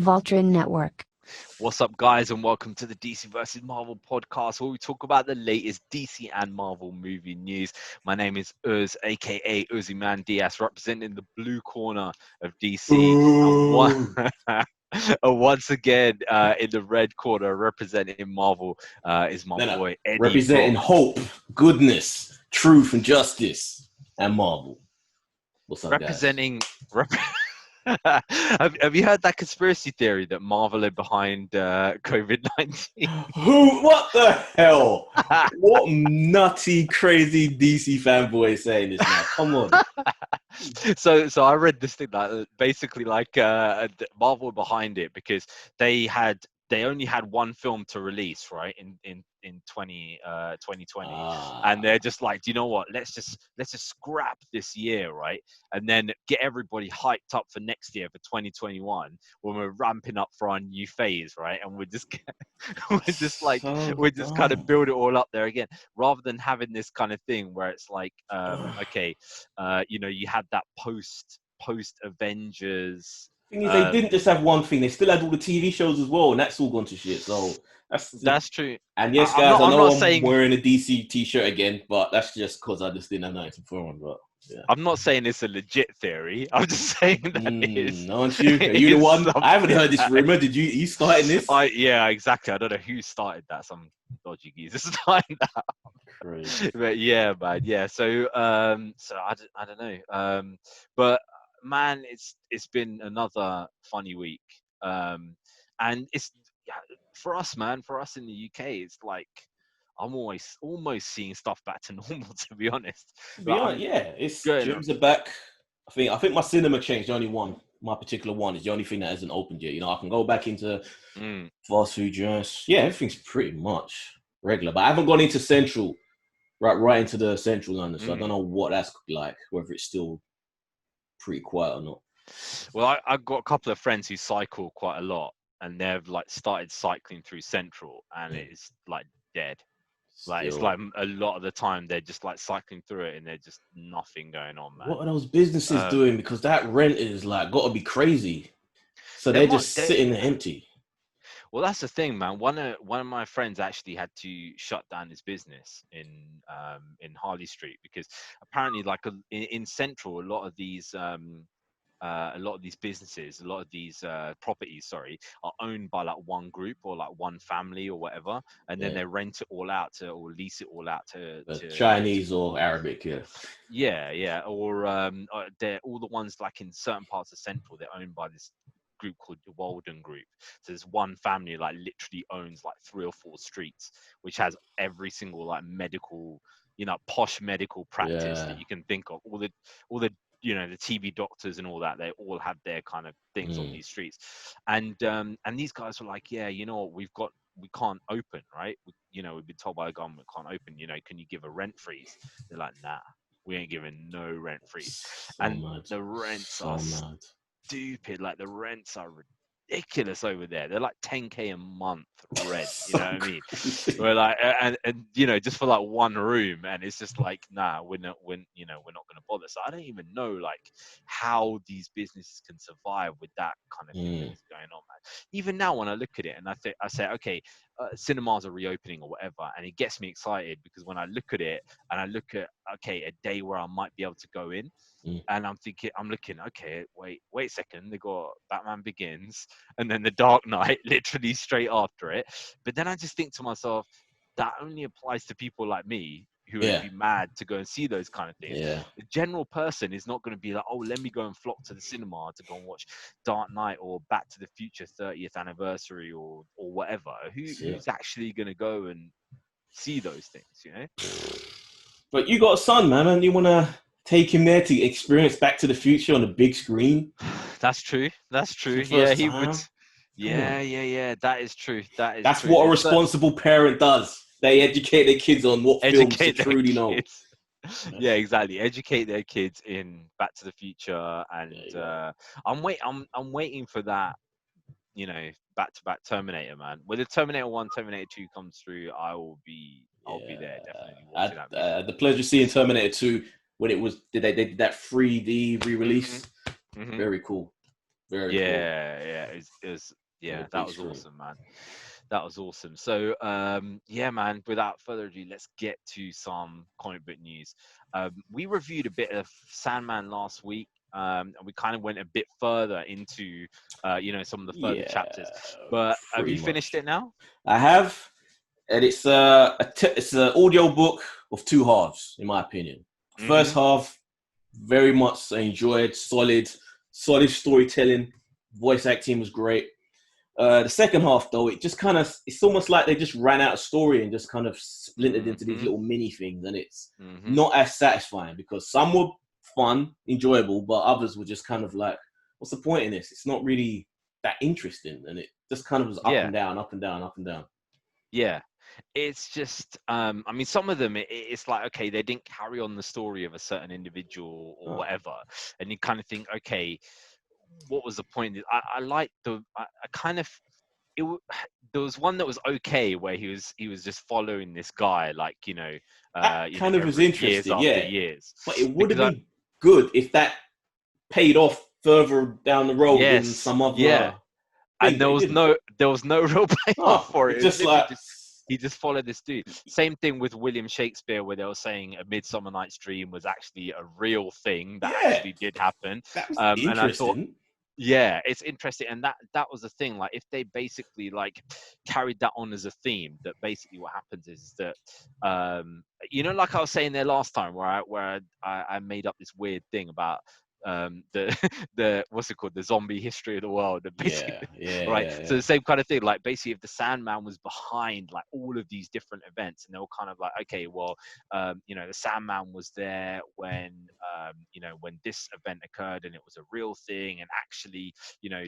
Voltron Network. What's up, guys, and welcome to the DC versus Marvel podcast, where we talk about the latest DC and Marvel movie news. My name is Uz, aka Uzi Man Diaz, representing the blue corner of DC, and once again in the red corner, representing Marvel, is my No. boy Eddie. Representing hope, goodness, truth, and justice, and Marvel. What's up, guys? Have you heard that conspiracy theory that Marvel are behind COVID-19? Who? What the hell? What nutty, crazy DC fanboy is saying this now? Come on. So I read this thing that basically Marvel were behind it because they only had one film to release, right, in 2020, and they're just like, do you know what, let's just scrap this year, right, and then get everybody hyped up for next year, for 2021, when we're ramping up for our new phase, right, and we're just kind of build it all up there again, rather than having this kind of thing where it's like, you had that post Avengers. Thing is, they didn't just have one thing; they still had all the TV shows as well, and that's all gone to shit. So that's true. And yes, guys, I know I'm wearing a DC t-shirt again, but that's just because I just didn't have nothing to put on. But yeah. I'm not saying it's a legit theory. I'm just saying that it is. Aren't you? Are you the one? I haven't heard this rumor. Did you starting this? Yeah, exactly. I don't know who started that. Some dodgy geezer started that. Crazy. But yeah, man. Yeah. So I don't know. But man, it's been another funny week. And it's for us, man. For us in the UK, it's like I'm almost seeing stuff back to normal. To be honest. It's gyms are back. I think my cinema changed. The only one, my particular one, is the only thing that hasn't opened yet. You know, I can go back into fast food joints. Yeah, everything's pretty much regular, but I haven't gone into Central, right into the Central London. So I don't know what that's like, whether it's still pretty quiet or not. Well, I've got a couple of friends who cycle quite a lot, and they've like started cycling through Central, and it's like dead. Like it's like a lot of the time they're just like cycling through it, and there's just nothing going on, man. What are those businesses doing? Because that rent is like got to be crazy. So they're just sitting there empty. Well, that's the thing, man. One of my friends actually had to shut down his business in Harley Street, because apparently, like in Central, a lot of these businesses, a lot of these properties, are owned by like one group or like one family or whatever, and then they rent it all out or lease it all out to Chinese or Arabic, or they're all the ones like in certain parts of Central, they're owned by this group called the Walden Group. So there's one family like literally owns like 3 or 4 streets, which has every single like medical, posh medical practice that you can think of. All the the TV doctors and all that, they all have their kind of things on these streets. And these guys were like, yeah, you know what, we can't open, right? We've been told by the government we can't open, can you give a rent freeze? They're like, nah, we ain't giving no rent freeze. The rents are stupid. Like the rents are ridiculous over there. They're like 10K a month rent. You know what I mean? We're like, and just for like one room, and it's just like, nah, we're not going to bother. So I don't even know like how these businesses can survive with that kind of thing that's going on, man. Even now, when I look at it and I say, okay, cinemas are reopening or whatever, and it gets me excited, because when I look at it and I look at, okay, a day where I might be able to go in, and I'm looking, okay, wait a second, they got Batman Begins and then The Dark Knight literally straight after it. But then I just think to myself, that only applies to people like me who would be mad to go and see those kind of things. The general person is not going to be like, oh, let me go and flock to the cinema to go and watch Dark Knight or Back to the Future 30th anniversary or whatever. Who's actually going to go and see those things, But you got a son, man, and you want to take him there to experience Back to the Future on the big screen. That's true. Yeah, he would. Yeah. That is true. That's true. What a responsible parent does. They educate their kids on what films to truly know. Yeah, exactly. Educate their kids in Back to the Future, and I'm waiting for that. Back-to-back Terminator, man. When the Terminator 1, Terminator 2 comes through, I'll be there definitely watching that. I had the pleasure of seeing Terminator 2 when it was they did that 3D re-release. Very cool. Very cool. Yeah, it was yeah, that was awesome, man. That was awesome. So, yeah, man, without further ado, let's get to some comic book news. We reviewed a bit of Sandman last week, and we kind of went a bit further into, some of the further chapters. But have you finished it now? I have, and it's it's an audio book of two halves, in my opinion. First half, very much enjoyed, solid storytelling, voice acting was great. The second half, though, it's almost like they just ran out of story and just kind of splintered into these little mini things, and it's not as satisfying because some were fun, enjoyable, but others were just kind of like, what's the point in this? It's not really that interesting, and it just kind of was up and down, up and down, up and down. Yeah. It's just, I mean, some of them, it's like, okay, they didn't carry on the story of a certain individual or whatever. And you kind of think, okay, what was the point? I like I kind of, there was one that was okay where he was just following this guy, like, kind of was interesting, years. But it would have been good if that paid off further down the road in some other. Yeah. And there was no real payoff for it. Just like he just followed this dude. Same thing with William Shakespeare, where they were saying A Midsummer Night's Dream was actually a real thing that actually did happen. That was interesting. And I thought, yeah, it's interesting. And that was the thing. Like, if they basically like carried that on as a theme, that basically what happens is that, like I was saying there last time, where I made up this weird thing about the what's it called, the zombie history of the world, basically, right? So the same kind of thing, like basically if the Sandman was behind like all of these different events, and they were kind of like, okay, well, the Sandman was there when when this event occurred and it was a real thing, and actually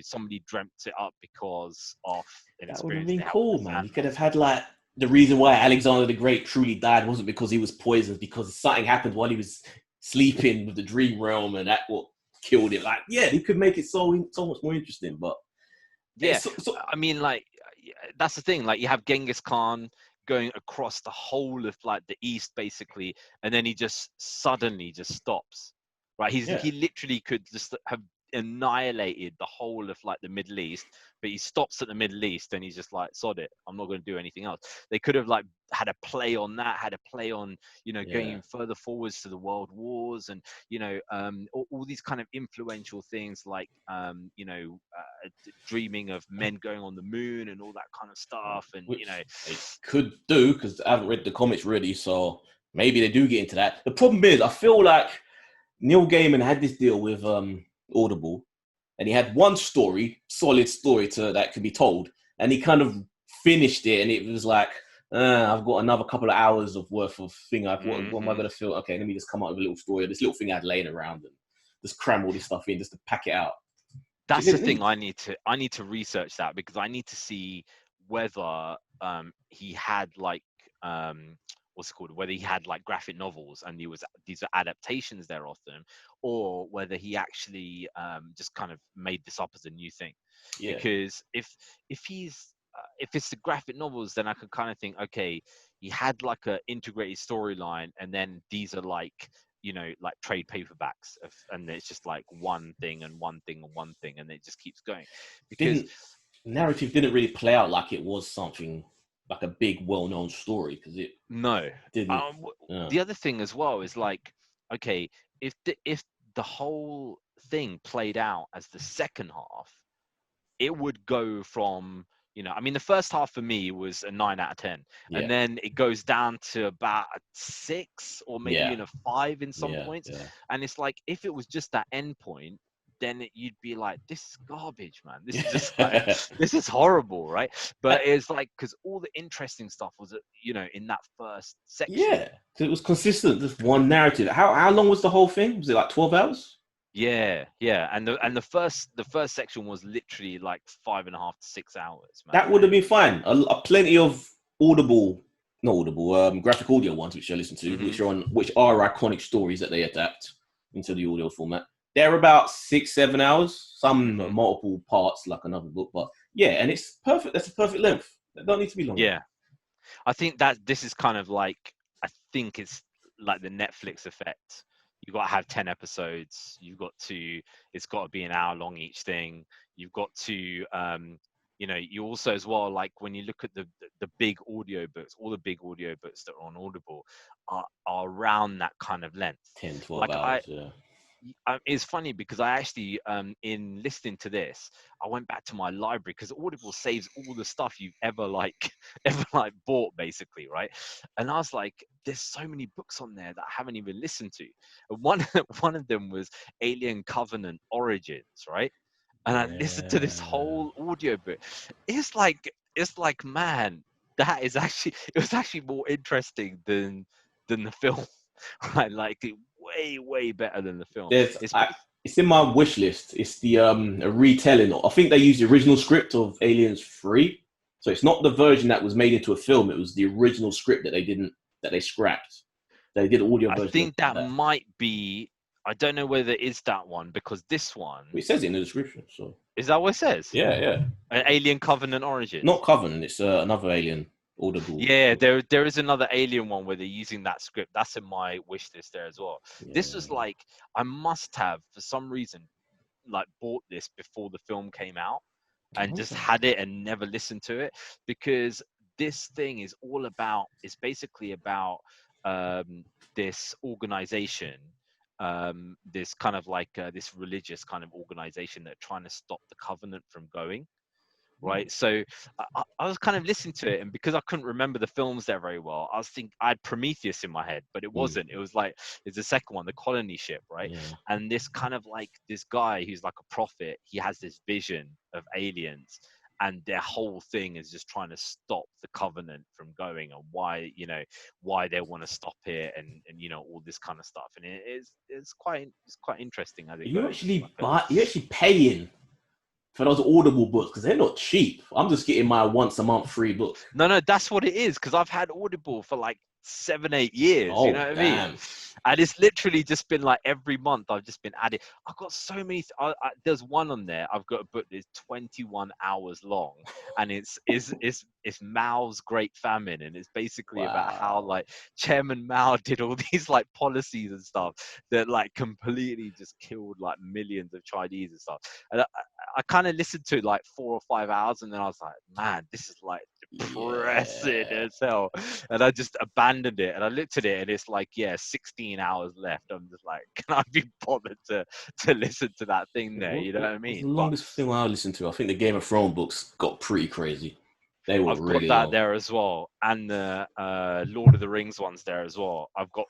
somebody dreamt it up because of an experience. That would have been cool, man. You could have had like the reason why Alexander the Great truly died wasn't because he was poisoned, because something happened while he was sleeping with the dream realm, and that what killed him. Like, he could make it so much more interesting. But I mean, like, that's the thing. Like, you have Genghis Khan going across the whole of like the East, basically, and then he just suddenly just stops. Right? He literally could just have annihilated the whole of like the Middle East, but he stops at the Middle East and he's just like, sod it, I'm not going to do anything else. They could have like had a play on that, had a play on going further forwards to the world wars, and all these kind of influential things, like dreaming of men going on the moon and all that kind of stuff. And which it could do, because I haven't read the comics really, so maybe they do get into that. The problem is, I feel like Neil Gaiman had this deal with Audible, and he had one solid story that could be told, and he kind of finished it, and it was like, I've got another couple of hours of worth of thing. What am I going to feel? Okay, let me just come up with a little story, this little thing I had laying around, and just cram all this stuff in just to pack it out. That's the thing. I need to research that, because I need to see whether he had like what's it called, whether he had like graphic novels and these are adaptations there of them, or whether he actually just kind of made this up as a new thing. Because if it's the graphic novels, then I could kind of think, okay, he had like a integrated storyline, and then these are like like trade paperbacks and it's just like one thing and one thing and one thing, and it just keeps going. Because narrative didn't really play out like it was something like a big well-known story, because it didn't. The other thing as well is like, okay, if the whole thing played out as the second half, it would go from I mean, the first half for me was a 9 out of 10, and then it goes down to about a 6 or maybe even a 5 in some points. And it's like, if it was just that end point, then you'd be like, this is garbage, man. This is just like, this is horrible, right? But it's like, because all the interesting stuff was, in that first section. Yeah, it was consistent, just one narrative. How long was the whole thing? Was it like 12 hours? Yeah, and the first section was literally like 5.5 to 6 hours, man. That would have been fine. Plenty of graphic audio ones which I listen to, which are iconic stories that they adapt into the audio format. They're about 6-7 hours. Some multiple parts, like another book, but and it's perfect. That's a perfect length. They don't need to be long. Yeah, I think that this is kind of like, I think it's like the Netflix effect. you got to have 10 episodes. It's got to be an hour long each thing. You've got to, you know, you also as well, like when you look at the big audio books, all the big audio books that are on Audible are around that kind of length. 10, 12 hours, yeah. It's funny because I actually, in listening to this, I went back to my library because Audible saves all the stuff you've ever bought, basically, right? And I was like, there's so many books on there that I haven't even listened to. And one of them was Alien Covenant Origins, right? And I listened to this whole audio book. It's like, man, it was actually more interesting than the film. Right, like way better than the film. It's in my wish list. It's the a retelling. I think they used the original script of Aliens 3, so it's not the version that was made into a film. It was the original script that they scrapped. They did audio version. I think that might be. I don't know whether it is that one because this one. It says it in the description. So is that what it says? Yeah. An Alien Covenant Origins. Not Covenant. It's another Alien. Audible. Yeah, there is another Alien one where they're using that script. That's in my wish list there as well. Yeah. This was like, I must have for some reason like bought this before the film came out and just had it and never listened to it, because this thing is it's basically about this organization, this kind of like this religious kind of organization that are trying to stop the Covenant from going. Right, so I was kind of listening to it, and because I couldn't remember the films there very well, I had Prometheus in my head, but it wasn't. It was like, it's the second one, the colony ship, right? Yeah. And this kind of like this guy who's like a prophet, he has this vision of aliens, and their whole thing is just trying to stop the Covenant from going, and why they want to stop it, and you know, all this kind of stuff. And it's quite interesting. I think you actually paying for those Audible books, because they're not cheap. I'm just getting my once a month free book. No, that's what it is, because I've had Audible for like 7-8 years. You know what I mean? And it's literally just been like every month I've just been adding. I've got so many. There's one on there. I've got a book that's 21 hours long, and it's Mao's Great Famine, and it's basically about how like Chairman Mao did all these like policies and stuff that like completely just killed like millions of Chinese and stuff. And I kind of listened to it like 4 or 5 hours, and then I was like, man, this is like depressing as hell. And I just abandoned it, and I looked at it, and it's like, 16 hours left. I'm just like, can I be bothered to listen to that thing there? You know what I mean? The longest thing I listened to, I think the Game of Thrones books got pretty crazy. They were I've really got that long. there as well, and the Lord of the Rings ones there as well. I've got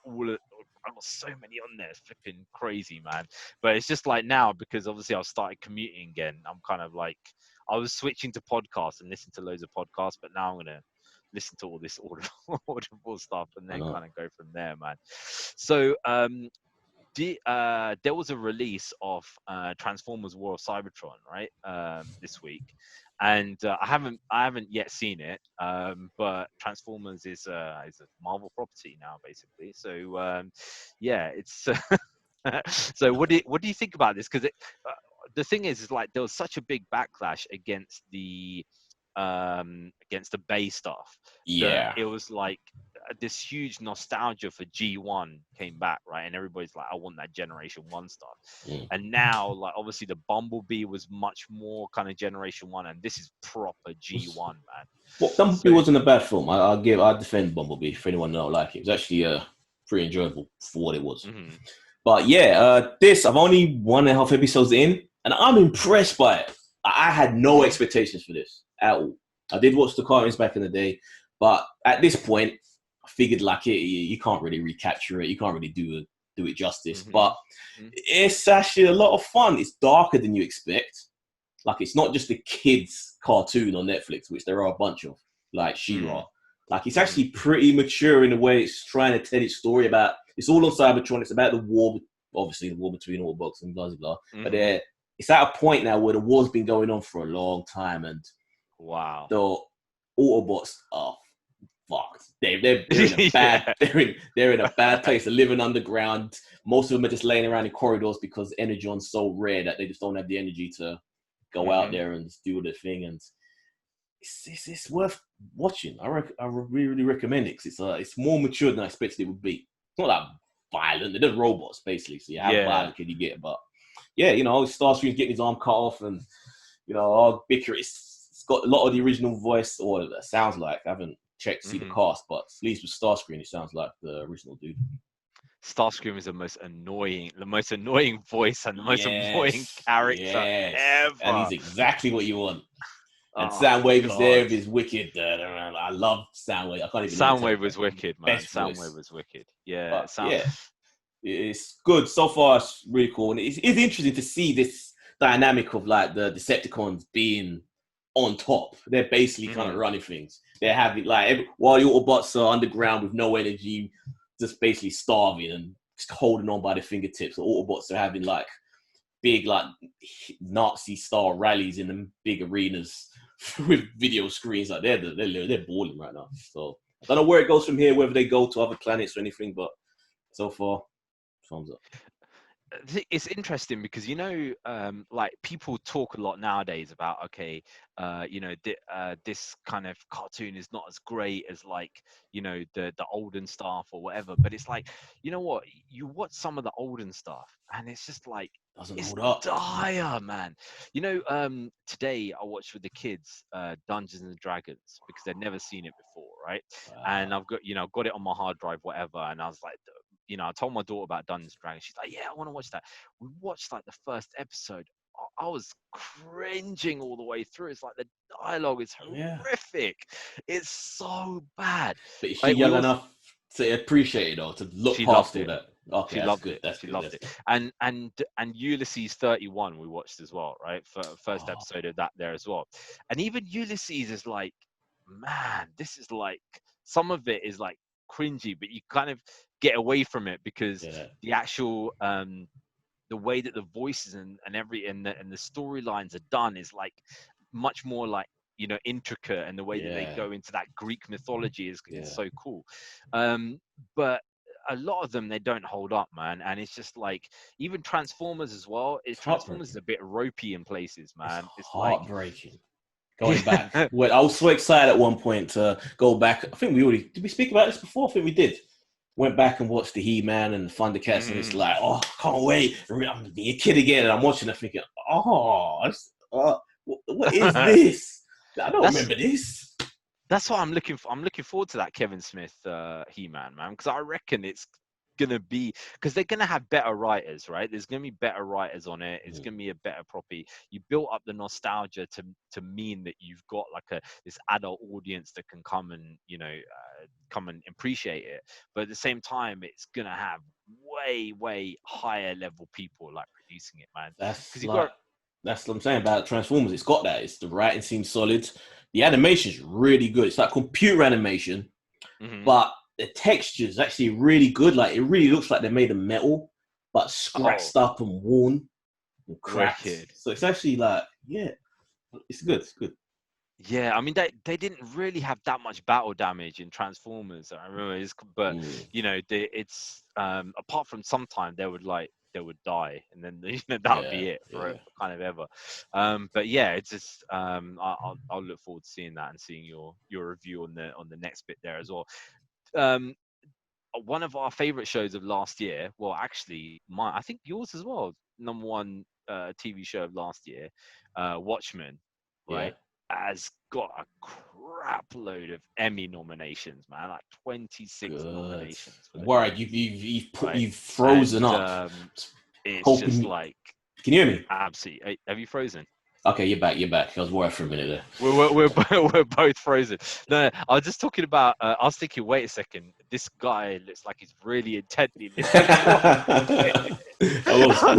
so many on there. It's flipping crazy, man. But it's just like now, because obviously I've started commuting again, I'm kind of like, I was switching to podcasts and listening to loads of podcasts, but now I'm going to listen to all this audible stuff and then kind of go from there, man. So there was a release of Transformers War Cybertron, right, this week. And I haven't yet seen it, but Transformers is a Marvel property now, basically. So it's so what do you think about this? Because the thing is like there was such a big backlash against the Bay stuff. Yeah, it was like this huge nostalgia for G1 came back, right? And everybody's like, I want that Generation 1 stuff. And now, like, obviously the Bumblebee was much more kind of Generation 1, and this is proper G1, man. Well, Bumblebee wasn't a bad film. I defend Bumblebee for anyone that don't like it. It was actually pretty enjoyable for what it was. Mm-hmm. But this, I've only 1.5 episodes in, and I'm impressed by it. I had no expectations for this at all. I did watch the cartoons back in the day, but at this point, I figured like you can't really recapture it. You can't really do it justice. Mm-hmm. But it's actually a lot of fun. It's darker than you expect. Like, it's not just a kids cartoon on Netflix, which there are a bunch of, like She-Ra. Like, it's actually pretty mature in the way it's trying to tell its story about. It's all on Cybertron. It's about the war, obviously the war between Autobots and blah blah blah. Mm-hmm. But it's at a point now where the war's been going on for a long time, and the Autobots are fucked. They're in a bad they're in a bad place. They're living underground. Most of them are just laying around in corridors because Energon's so rare that they just don't have the energy to go out there and just do the thing. And it's worth watching. I really recommend it because it's more mature than I expected it would be. It's not that violent. They're just robots, basically. So how violent can you get? But yeah, you know, Starscream's getting his arm cut off, and you know, bicker. It's got a lot of the original voice, or it sounds like. I haven't checked to see the cast, but at least with Starscream, it sounds like the original dude. Starscream is the most annoying voice and the most annoying character ever. And he's exactly what you want. And Soundwave is there with his wicked. I love Soundwave. I can't even. Soundwave was wicked, man. Soundwave was wicked. Yeah, it's good so far. It's really cool, and it's interesting to see this dynamic of like the Decepticons being on top. They're basically kind of running things. They're having like while the Autobots are underground with no energy, just basically starving and just holding on by their fingertips. The Autobots are having like big like Nazi style rallies in the big arenas with video screens. Like they're balling right now. So I don't know where it goes from here, whether they go to other planets or anything, but so far, thumbs up. It's interesting because, you know, like people talk a lot nowadays about, okay, you know, this kind of cartoon is not as great as like, you know, the olden stuff or whatever. But it's like, you know what, you watch some of the olden stuff and it's just like, it's dire, man. You know, today I watched with the kids Dungeons and Dragons because they'd never seen it before, right? Wow. And I've got it on my hard drive, whatever. And I was like, you know, I told my daughter about Dungeons and Dragons. She's like, yeah, I want to watch that. We watched like the first episode. I was cringing all the way through. It's like the dialogue is horrific. It's so bad. But is she young enough to appreciate it or to look past all that? Okay, she loved it. She loved it. And Ulysses 31 we watched as well, right? For first episode of that there as well. And even Ulysses is like, man, this is like, some of it is like cringy, but you kind of get away from it because the actual the way that the voices and the storylines are done is like much more like, you know, intricate, and the way that they go into that Greek mythology is so cool. But a lot of them, they don't hold up, man. And it's just like, even Transformers as well. Transformers is a bit ropey in places, man. It's heartbreaking. Going back, I was so excited at one point to go back. I think did we speak about this before? I think we did. Went back and watched the He-Man and the Thundercats, and it's like, oh, I can't wait. I'm being a kid again, and I'm watching it thinking, what is this? I don't remember this. That's what I'm looking for. I'm looking forward to that Kevin Smith He-Man, man, because I reckon it's gonna be, because they're gonna have better writers, right? There's gonna be better writers on it. It's gonna be a better property. You built up the nostalgia to mean that you've got like this adult audience that can come and, you know, come and appreciate it. But at the same time, it's gonna have way higher level people like producing it, man. That's what I'm saying about Transformers. It's got that. It's the writing seems solid. The animation's really good. It's like computer animation, but the texture is actually really good. Like, it really looks like they made of metal, but scratched up and worn and cracked. Wicked. So it's actually like, it's good. It's good. Yeah, I mean, they didn't really have that much battle damage in Transformers. I remember, but you know, it's apart from sometime they would die, and then, you know, that would be it for kind of ever. But yeah, it's just I'll look forward to seeing that and seeing your review on the next bit there as well. One of our favorite shows of last year, well, actually, I think yours as well, number one TV show of last year, Watchmen, right? Has got a crap load of Emmy nominations, man, like 26 nominations. Worried you've frozen up. It's just like, can you hear me? Absolutely. Have you frozen? Okay, you're back. I was worried for a minute there. We're both frozen. No, I was just talking about. I was thinking, wait a second, this guy looks like he's really intently listening.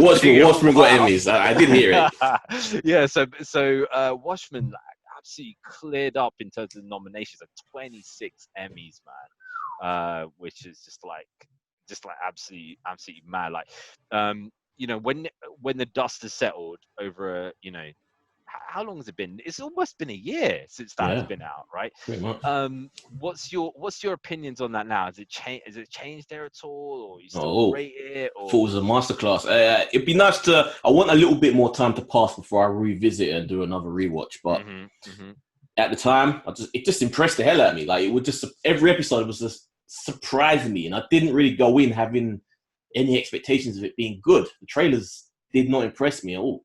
Watchmen got Emmys. I did hear it. Yeah, so Watchmen absolutely cleared up in terms of nominations of 26 Emmys, man, which is just like absolutely mad. Like, you know, when the dust has settled over, you know, how long has it been? It's almost been a year since that has been out, right? Pretty much. What's your opinions on that now? Has it changed there at all, or you still rate it? Or? Thought it was a masterclass. It'd be nice to. I want a little bit more time to pass before I revisit it and do another rewatch. But at the time, it just impressed the hell out of me. Like, it would just, every episode was just surprising me, and I didn't really go in having any expectations of it being good. The trailers did not impress me at all,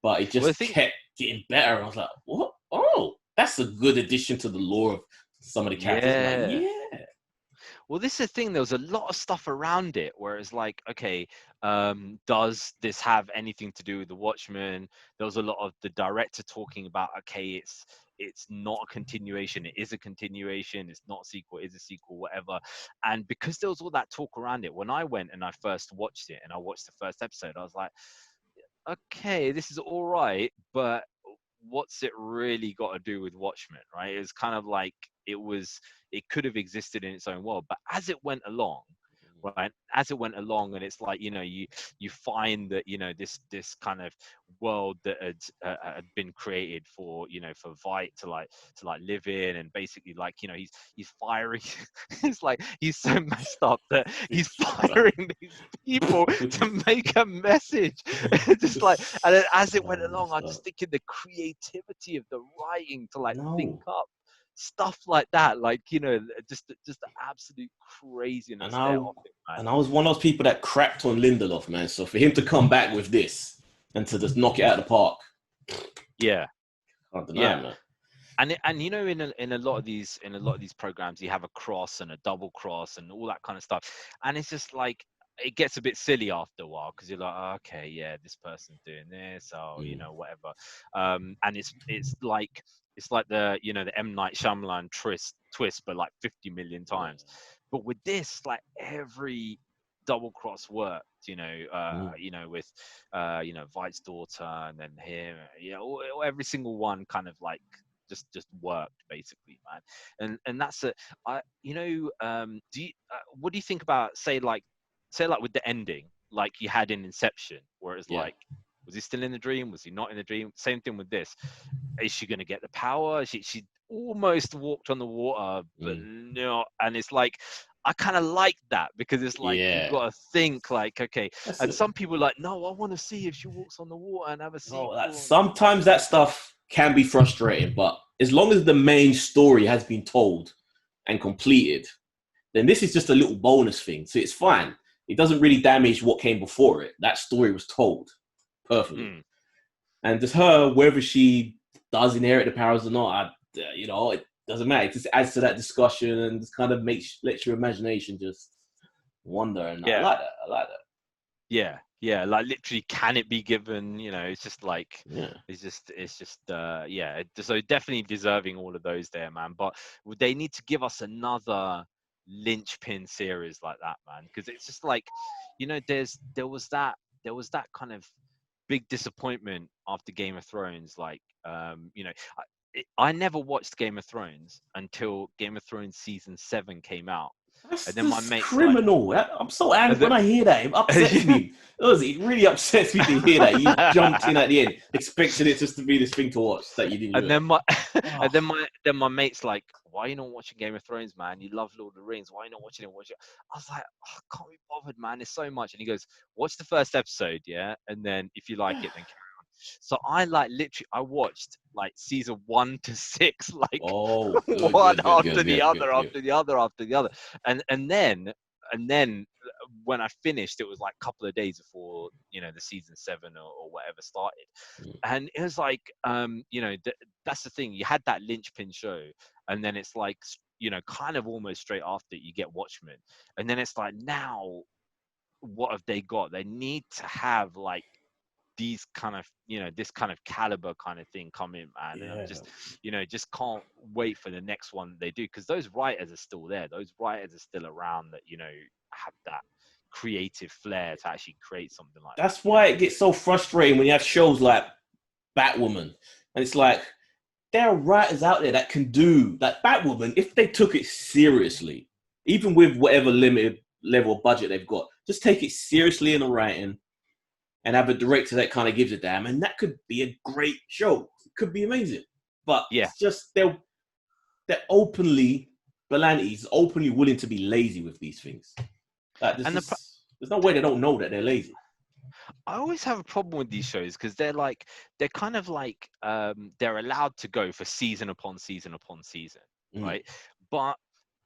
but it just kept getting better. I was like, what? Oh, that's a good addition to the lore of some of the characters. I'm like, yeah. Well, this is the thing. There was a lot of stuff around it where it's like, okay, does this have anything to do with the Watchmen? There was a lot of the director talking about, okay, it's not a continuation. It is a continuation. It's not a sequel. It is a sequel, whatever. And because there was all that talk around it, when I went and I first watched it and I watched the first episode, I was like, okay, this is all right, but what's it really got to do with Watchmen, right? It's kind of like it could have existed in its own world, but as it went along, right? As it went along, and it's like, you know, you find that, you know, this kind of world that had been created for, you know, for Vite to live in, and basically, like, you know, he's firing. It's like he's so messed up that he's firing these people to make a message. Just like, and then as it went along, I just thinking the creativity of the writing to think up stuff like that, like, you know, just the absolute craziness there of it, man. And I was one of those people that crapped on Lindelof, man. So for him to come back with this and to just knock it out of the park, yeah, can't deny, man. And you know, in a lot of these programs, you have a cross and a double cross and all that kind of stuff, and it's just like, it gets a bit silly after a while, because you're like, oh, okay, yeah, this person's doing this, you know, whatever. And it's like the, you know, the M. Night Shyamalan twist, but like 50 million times. But with this, like, every double cross worked, you know, you know, with you know, Vite's daughter, and then him, you know, every single one kind of like just worked, basically, man. And that's you know, what do you think about, say like with the ending, like you had in Inception, where it's like, was he still in the dream? Was he not in the dream? Same thing with this. Is she going to get the power? She almost walked on the water, but no. And it's like, I kind of like that, because it's like, you got to think like, okay. And some people are like, no, I want to see if she walks on the water and have a sequel. Sometimes that stuff can be frustrating, but as long as the main story has been told and completed, then this is just a little bonus thing. So it's fine. It doesn't really damage what came before it. That story was told perfectly. And just her, whether she does inherit the powers or not, you know, it doesn't matter. It just adds to that discussion and just kind of lets your imagination just wonder. And I like that. Yeah, like, literally, can it be given? You know, it's just like, it's just so definitely deserving all of those there, man. But they need to give us another linchpin series like that, man, because it's just like, you know, there was that kind of big disappointment after Game of Thrones, like, you know, I never watched Game of Thrones until Game of Thrones season 7 came out. That's and then my mate's criminal. like, I'm so angry when I hear that. It upsets me. It really upsets me to hear that. You jumped in at the end, expecting it just to be this thing to watch that you didn't. And then my mate's like, why are you not watching Game of Thrones, man? You love Lord of the Rings. Why are you not watching it? I was like, oh, I can't be bothered, man. It's so much. And he goes, watch the first episode, yeah, and then if you like it, then carry on. So I literally I watched like season 1 to 6, like one after the other. And then when I finished, it was like a couple of days before, you know, the season 7 or whatever started. And it was like, you know, that's the thing. You had that linchpin show, and then it's like, you know, kind of almost straight after you get Watchmen, and then it's like, now what have they got? They need to have like these kind of, you know, this kind of caliber kind of thing come in, man. And I'm just, you know, just can't wait for the next one they do, because those writers are still there. Those writers are still around that, you know, have that creative flair to actually create something like that. That's why it gets so frustrating when you have shows like Batwoman, and it's like, there are writers out there that can do that. Batwoman, if they took it seriously, even with whatever limited level of budget they've got, just take it seriously in the writing and have a director that kind of gives a damn, and that could be a great show. It could be amazing. But it's just, they're openly, Berlanti's openly willing to be lazy with these things. Like, there's no way they don't know that they're lazy. I always have a problem with these shows, because they're kind of like, they're allowed to go for season upon season upon season, right? But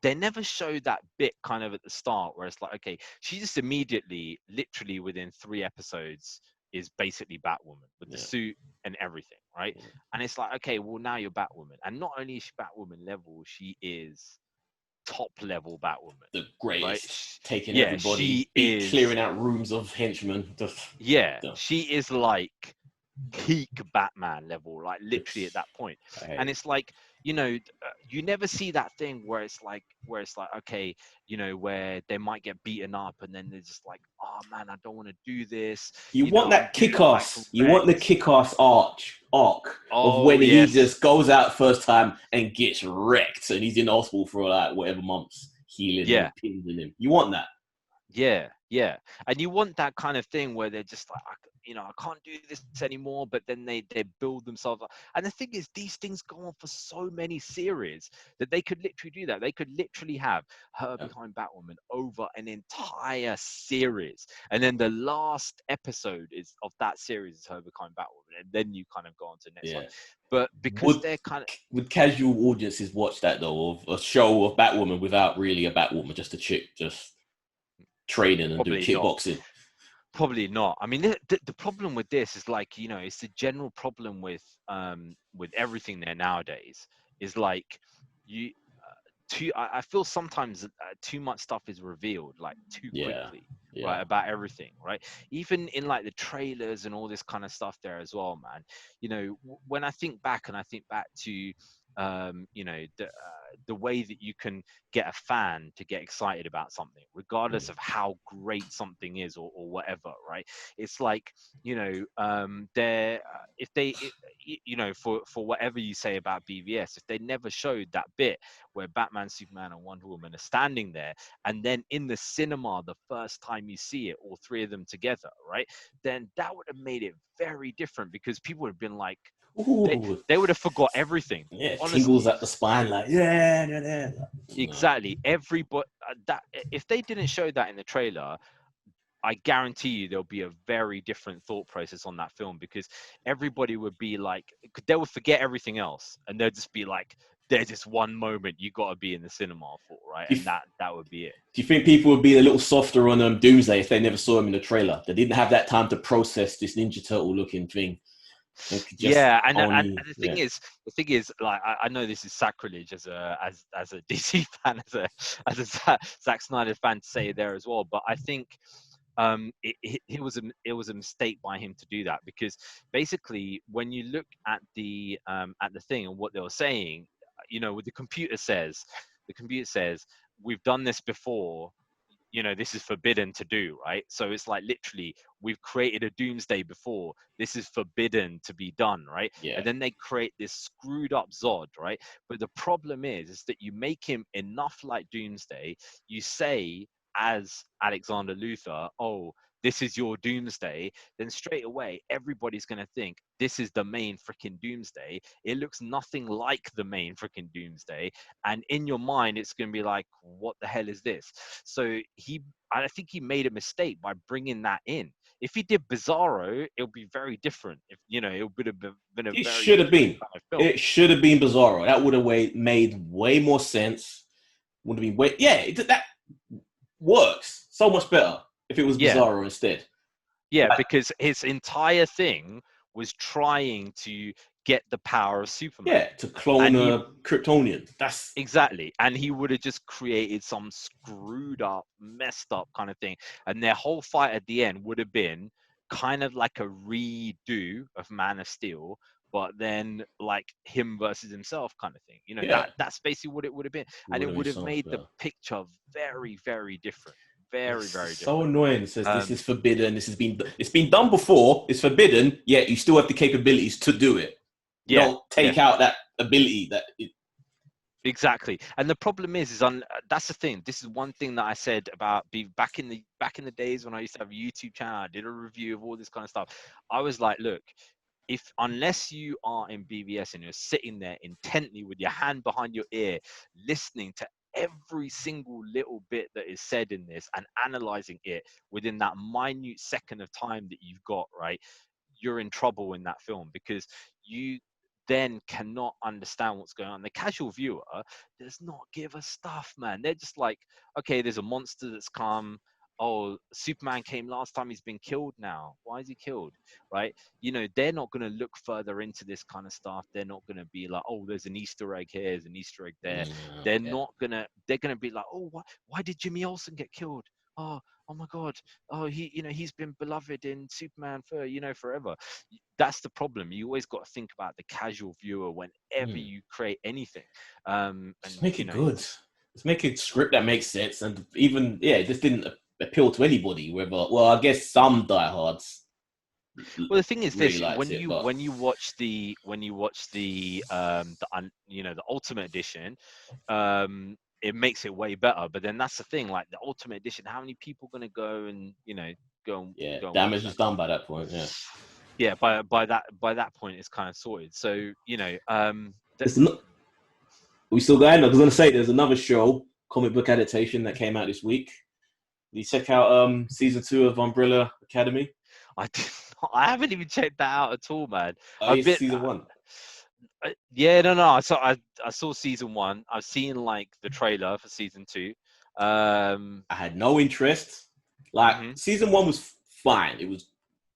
they never show that bit kind of at the start where it's like, okay, she just immediately, literally within 3 episodes, is basically Batwoman with the suit and everything, right? And it's like, okay, well, now you're Batwoman. And not only is she Batwoman level, she is top level Batwoman. The greatest. Right? Taking yeah, everybody, she is clearing out rooms of henchmen. She is like peak Batman level, like literally at that point. And it's like, you know, you never see that thing where it's like, okay, you know, where they might get beaten up and then they're just like, oh man, I don't want to do this. You want that kick-ass. You want the kick-ass arc of when he just goes out first time and gets wrecked and he's in the hospital for like whatever months, healing him, pinning him. You want that. Yeah. And you want that kind of thing where they're just like, you know, I can't do this anymore, but then they build themselves up. And the thing is, these things go on for so many series that they could literally do that. They could literally have her behind Batwoman over an entire series. And then the last episode of that series is her behind Batwoman. And then you kind of go on to the next one. But because they're kind of... Would casual audiences watch that, though, of a show of Batwoman without really a Batwoman, just a chick, just training and doing kickboxing? Probably not. I mean, the problem with this is like, you know, it's the general problem with everything there nowadays is like I feel sometimes too much stuff is revealed like too quickly, right, about everything, right? Even in like the trailers and all this kind of stuff there as well, man. You know, when I think back to you know, the way that you can get a fan to get excited about something, regardless of how great something is or whatever, right? It's like, you know, you know, for whatever you say about BVS, if they never showed that bit where Batman, Superman, and Wonder Woman are standing there, and then in the cinema, the first time you see it, all 3 of them together, right? Then that would have made it very different because people would have been like, they would have forgot everything. Yeah, honestly. Tingles at the spine, like Exactly. Everybody that if they didn't show that in the trailer, I guarantee you there'll be a very different thought process on that film because everybody would be like, they would forget everything else and they'll just be like, there's this one moment you got to be in the cinema for, right? And that would be it. Do you think people would be a little softer on Doomsday if they never saw him in the trailer? They didn't have that time to process this Ninja Turtle looking thing. And the thing is, like, I know this is sacrilege as a DC fan, as a Zack Snyder fan to say there as well, but I think it was a mistake by him to do that because basically when you look at the thing and what they were saying, you know, what the computer says we've done this before, you know, this is forbidden to do, right? So it's like literally we've created a Doomsday before, this is forbidden to be done, right? And then they create this screwed up Zod, right? But the problem is that you make him enough like Doomsday, you say as Alexander Luthor, oh, this is your Doomsday, then straight away everybody's going to think this is the main freaking Doomsday. It looks nothing like the main freaking Doomsday, and in your mind it's going to be like, what the hell is this? So I think he made a mistake by bringing that in. If he did Bizarro, it would be very different. If you know, it would have been a it very should have been. Kind of film. It should have been Bizarro. That would have made way more sense. Would have been that works so much better if it was Bizarro instead. Yeah, because his entire thing was trying to get the power of Superman. Yeah, to clone a Kryptonian. That's exactly. And he would have just created some screwed up, messed up kind of thing. And their whole fight at the end would have been kind of like a redo of Man of Steel, but then like him versus himself kind of thing. You know, that's basically what it would have been. And it would have made the picture very, very different. Very, very different. So annoying. It says this is forbidden. It's been done before. It's forbidden. Yet you still have the capabilities to do it. You don't take out that ability. Exactly. And the problem is that's the thing. This is one thing that I said about back in the days when I used to have a YouTube channel. I did a review of all this kind of stuff. I was like, look, unless you are in BVS and you're sitting there intently with your hand behind your ear, listening to every single little bit that is said in this and analyzing it within that minute second of time that you've got, right, you're in trouble in that film because then cannot understand what's going on. The casual viewer does not give a stuff, man. They're just like, okay, there's a monster that's come. Oh, Superman came last time, he's been killed now. Why is he killed? Right? You know, they're not going to look further into this kind of stuff. They're not going to be like, oh, there's an Easter egg here, there's an Easter egg there. They're going to be like, oh, why did Jimmy Olsen get killed? Oh my God. Oh, he's been beloved in Superman for, forever. That's the problem. You always got to think about the casual viewer whenever you create anything. Just make it good. Just make a script that makes sense. And even, it just didn't appeal to anybody. I guess some diehards. Well, the thing is really this: when you watch the Ultimate Edition, it makes it way better. But then that's the thing, like the Ultimate Edition, how many people are going to go and go and damage is done by that point. Yeah, by that point it's kind of sorted. So we still going? I was going to say there's another show, comic book adaptation that came out this week. Did you check out season 2 of Umbrella Academy? I haven't even checked that out at all, man. Season 1. I saw season 1. I've seen like the trailer for season 2. I had no interest. Season 1 was fine. It was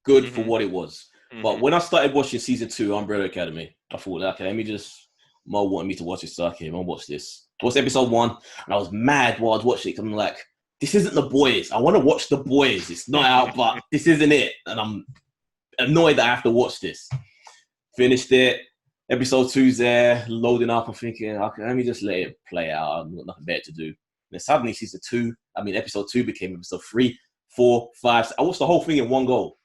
good for what it was. But when I started watching season 2, Umbrella Academy, I thought, okay, let me just. Mo wanted me to watch it, so okay, I'll watch this. What's episode 1? And I was mad while I was watching it. I'm like, this isn't The Boys. I want to watch The Boys. It's not out, but this isn't it. And I'm annoyed that I have to watch this. Finished it. Episode 2's there, loading up. I'm thinking, okay, let me just let it play out. I've got nothing better to do. And then suddenly episode 2 became episode 3, 4, 5. I watched the whole thing in one go.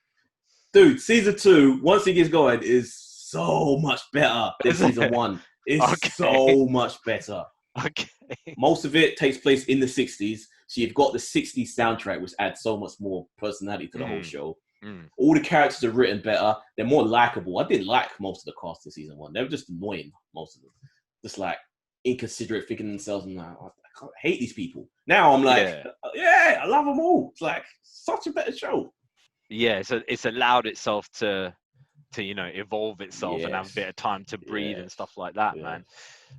Dude, season 2, once it gets going, is so much better than season 1. It's so much better. Okay. Most of it takes place in the 60s. So you've got the 60s soundtrack, which adds so much more personality to the whole show. All the characters are written better. They're more likable. I didn't like most of the cast in season 1. They were just annoying, most of them. Just like inconsiderate, thinking themselves, and I hate these people. Now I'm like, I love them all. It's like such a better show. Yeah, so it's allowed itself to evolve itself and have a bit of time to breathe and stuff like that, man.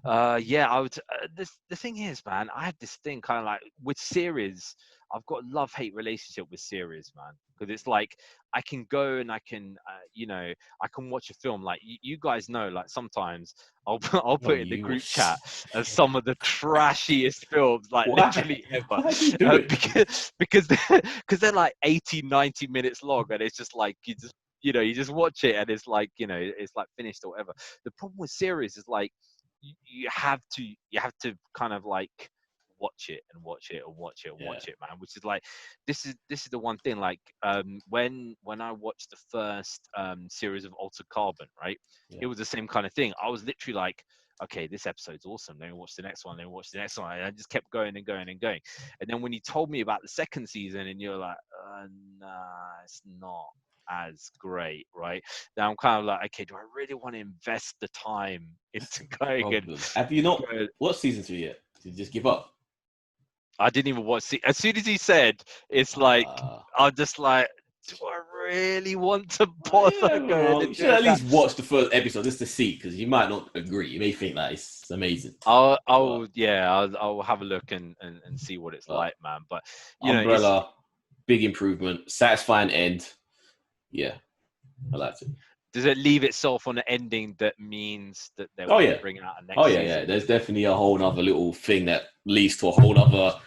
I would. The thing is, man, I have this thing kind of like with series. I've got a love-hate relationship with series, man, because it's like I can go and I can, I can watch a film. Like you guys know, like sometimes I'll put in the group chat as some of the trashiest films, like literally ever, because they're like 80, 90 minutes long, and it's just like you just watch it and it's like it's like finished or whatever. The problem with series is like you have to kind of like watch it and watch it and watch it and watch it, man, which is like this is the one thing, like when I watched the first series of Altered Carbon, right, it was the same kind of thing. I was literally like, okay, this episode's awesome, then watch the next one, then watch the next one, and I just kept going and going and going. And then when you told me about the second season and you're like, nah, it's not as great, right? Now I'm kind of like, okay, do I really want to invest the time into going? And have you not watched season 3 yet? Did you just give up? I didn't even watch. As soon as he said, it's like I'm just like, do I really want to bother going? You should at least watch the first episode just to see, because you might not agree. You may think that it's amazing. I'll have a look and see what it's like, man. But Umbrella, big improvement, satisfying end. Yeah, I liked it. Does it leave itself on an ending that means that they're bringing out a next season? Yeah. There's definitely a whole other little thing that leads to a whole other,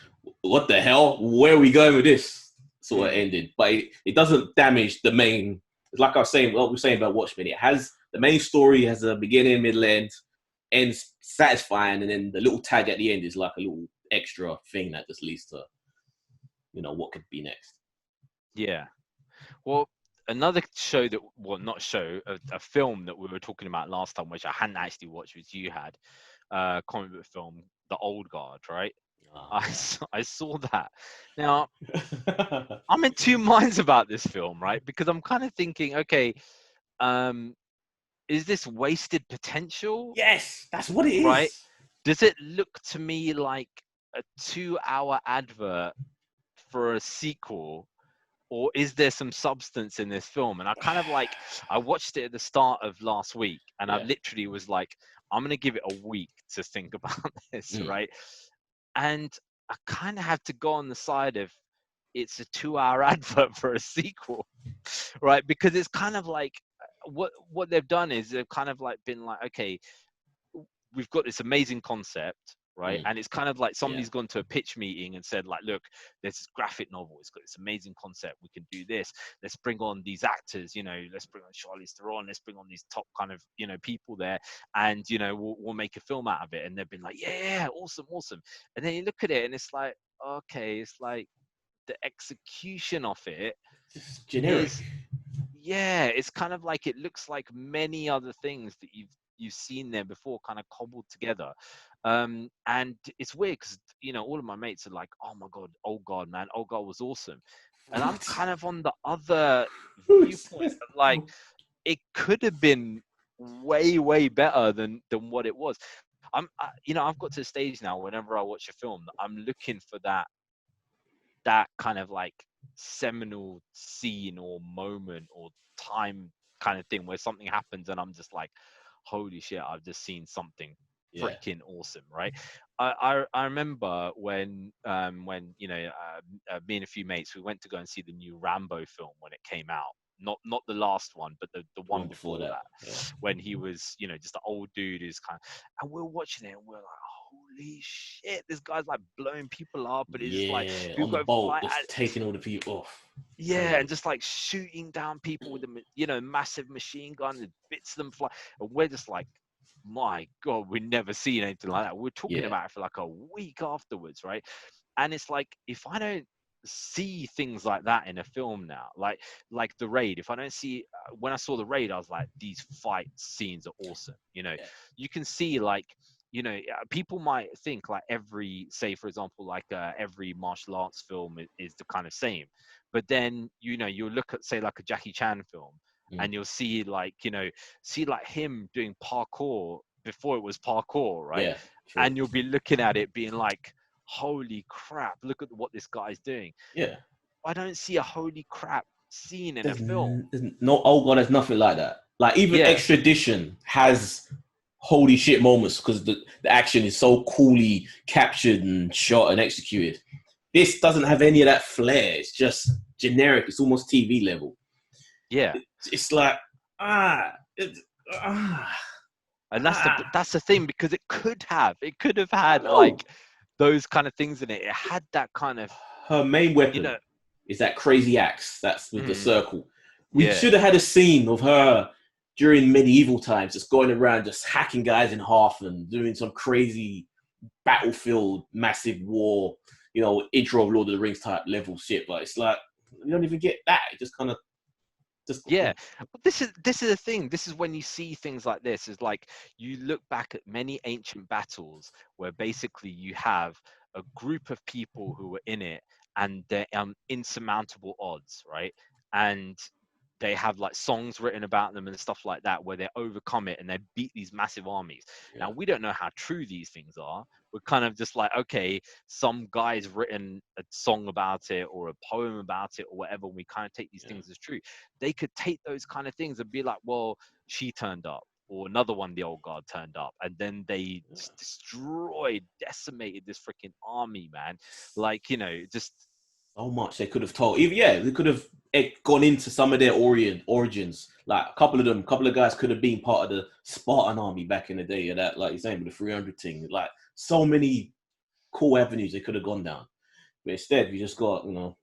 what the hell? Where are we going with this? Sort of ending. But it doesn't damage the main. Like I was saying, what we're saying about Watchmen, it has the main story has a beginning, middle, end, ends satisfying, and then the little tag at the end is like a little extra thing that just leads to, what could be next. Yeah. Well, another show that, a film that we were talking about last time, which I hadn't actually watched, which you had, comic book film, The Old Guard, right? I saw that. Now, I'm in two minds about this film, right? Because I'm kind of thinking, okay, is this wasted potential? Yes, that's what it is. Right? Does it look to me like a 2-hour advert for a sequel? or is there some substance in this film? And I kind of like, I watched it at the start of last week, and I literally was like, I'm going to give it a week to think about this, right? And I kind of have to go on the side of it's a 2-hour advert for a sequel, right? Because it's kind of like what they've done is they've kind of like been like, okay, we've got this amazing concept, right? And it's kind of like somebody's gone to a pitch meeting and said like, look, there's this graphic novel, it's got this amazing concept, we can do this, let's bring on these actors, let's bring on Charlize Theron, let's bring on these top kind of people there, and we'll make a film out of it. And they've been like, yeah, awesome. And then you look at it and it's like, okay, it's like the execution of it just generic. It's kind of like, it looks like many other things that you've seen there before, kind of cobbled together. And it's weird because all of my mates are like, oh my god, Old Guard, man, Old Guard was awesome. And I'm kind of on the other viewpoint of like, it could have been way better than what it was. I've got to a stage now, whenever I watch a film, I'm looking for that kind of like seminal scene or moment or time kind of thing where something happens and I'm just like, holy shit, I've just seen something freaking awesome, right? I remember when me and a few mates, we went to go and see the new Rambo film when it came out. Not the last one, but the one before that. When he was just an old dude who's kind of, and we're watching it and we're like, holy shit, this guy's like blowing people up, and it's like on the boat, just taking all the people off. And just like shooting down people with a massive machine gun and bits them fly, and we're just like, my god, we've never seen anything like that. We're talking about it for like a week afterwards, right? And it's like, if I don't see things like that in a film now, like The Raid, if I don't see when I saw The Raid, I was like, these fight scenes are awesome. You can see like, people might think like every, say for example, like every martial arts film is the kind of same, but then you'll look at, say, like a Jackie Chan film, and you'll see like him doing parkour before it was parkour, right? And you'll be looking at it being like, holy crap, look at what this guy's doing. I don't see a holy crap scene in a film. No, oh god, there's nothing like that. Like even Extradition has holy shit moments because the action is so coolly captured and shot and executed. This doesn't have any of that flair. It's just generic. It's almost TV level. It's like and that's the thing, because it could have had like those kind of things in it. It had that kind of, her main weapon is that crazy axe that's with the circle. We should have had a scene of her during medieval times, just going around, just hacking guys in half and doing some crazy battlefield, massive war, intro of Lord of the Rings type level shit. But it's like, you don't even get that. It just kind of, this is the thing. This is when you see things like this, is like, you look back at many ancient battles where basically you have a group of people who were in it, and they're insurmountable odds, right? And they have like songs written about them and stuff like that, where they overcome it and they beat these massive armies. Now, we don't know how true these things are. We're kind of just like, okay, some guy's written a song about it or a poem about it or whatever. We kind of take these things as true. They could take those kind of things and be like, well, she turned up, or another one, the Old Guard, turned up, and then they destroyed, decimated this freaking army, man. Like, just so much they could have told. They could have gone into some of their origins. Like a couple of guys could have been part of the Spartan army back in the day, or that, like you're saying, with the 300 thing. Like, so many cool avenues they could have gone down. But instead, we just got, what